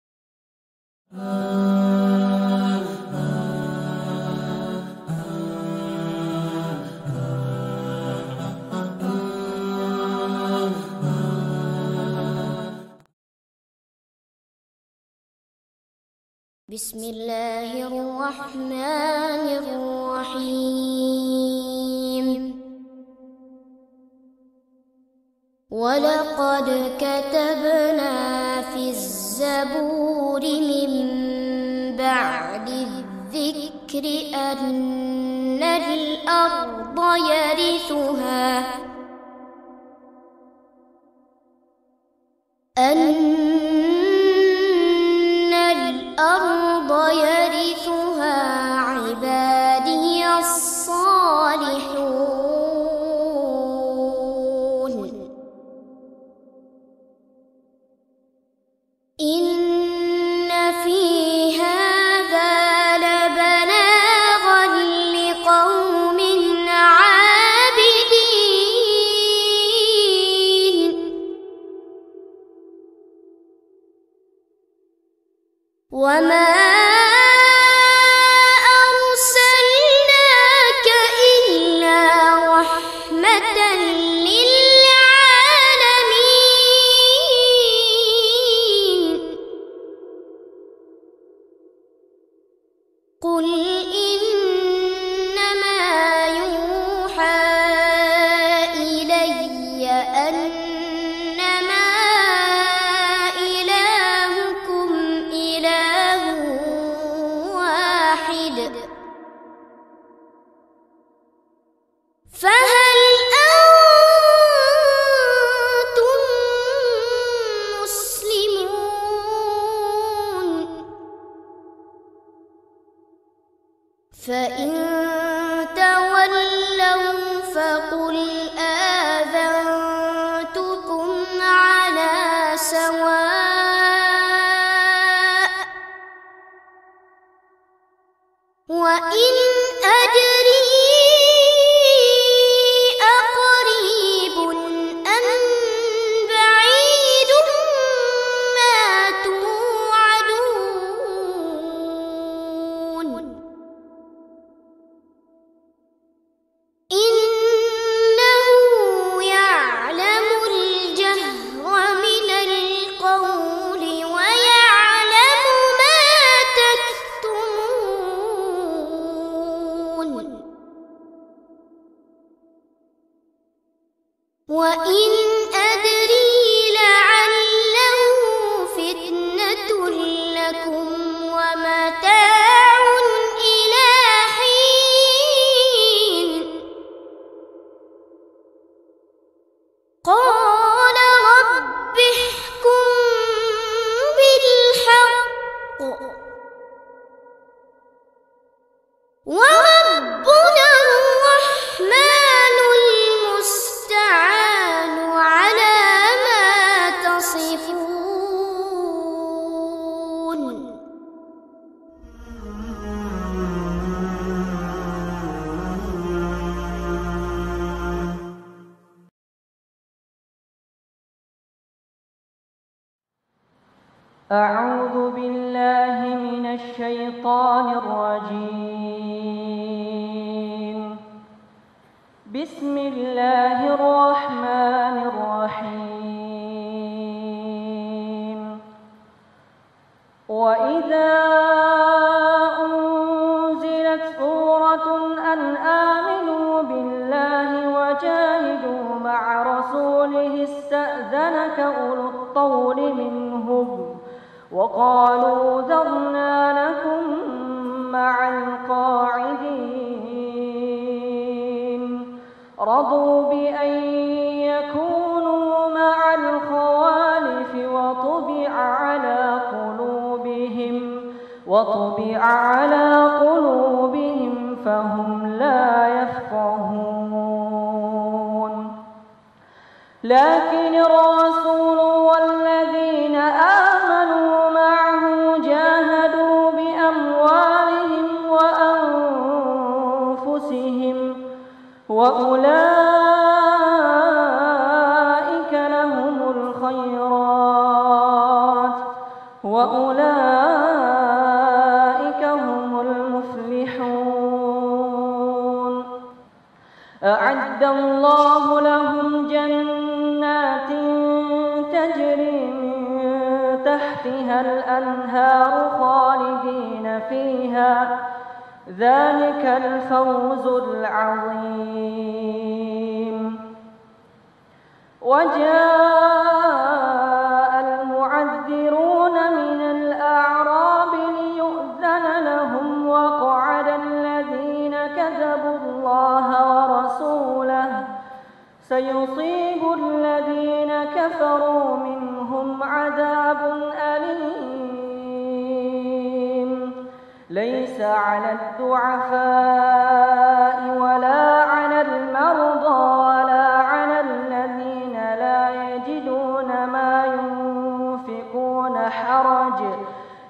Bismillahirrahmanirrahim. وَلَقَدْ كَتَبْنَا فِي الزَّبُورِ مِنْ بَعْدِ الذِّكْرِ أَنَّ الْأَرْضَ يَرِثُهَا أن الأرض يرثها عبادي الصالحون إن في هذا لبلاغا لقوم عابدين وما أرسلناك إلا رحمة للعالمين قل إنما يوحى إلي أنما إلهكم إله واحد فهل أنتم مسلمون فإن تولوا فقل آذنتكم على سواء وإن أدري أقريب أم بعيد ما توعدون إنه يعلم الجهر من القول ويعلم ما تكتمون وإن أدري لعله فتنة لكم ومتاع إلى حين قال رب احكم بالحق وربنا الرحمن المستعان على ما تصفون أعوذ بالله من الشيطان الرجيم بسم الله الرحمن الرحيم وإذا أنزلت سورة أن آمنوا بالله وجاهدوا مع رسوله استأذنك أولو الطول منهم وقالوا ذرنا لكم مع القاعدين رضوا بأن يكونوا مع الخوالف وطبع على قلوبهم فهم لا يفقهون لكن الرسول والذين آمنوا معه جاهدوا بأموالهم وأنفسهم وأولئك لهم الخيرات وأولئك هم المفلحون أعد الله لهم جنات تجري من تحتها الأنهار خالدين فيها ذلك الفوز العظيم وجاء المعذرون من الأعراب ليؤذن لهم وقعد الذين كذبوا الله ورسوله سيصيب الذين كفروا منهم ليس على الضعفاء ولا على المرضى ولا على الذين لا يجدون ما ينفقون حرج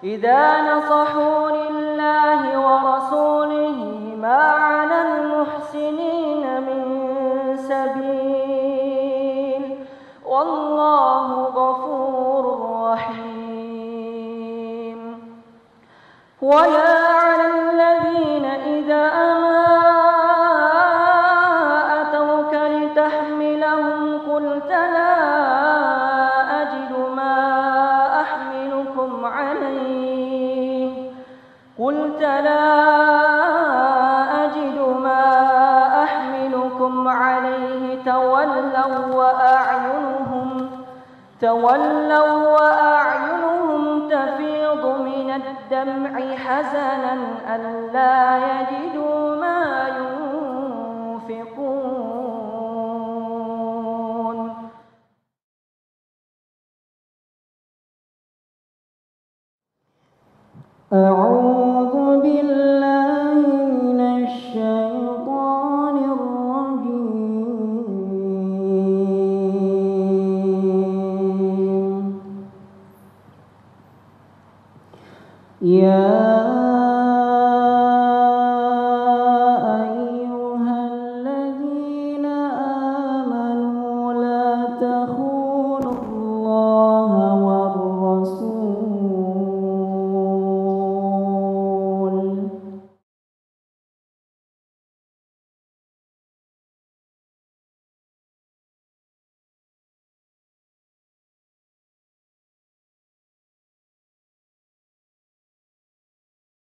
إذا نصحوا لله ورسوله ما على المحسنين من سبيل والله غفور رحيم ولا على الذين إذا أتوك لتحملهم قلت لا أجد ما أحملكم عليه تولوا وأعينهم تفيض من الدمع حزنا ألا يجدوا ما ينفقون أعوذ بالله من الشيطان الرجيم يا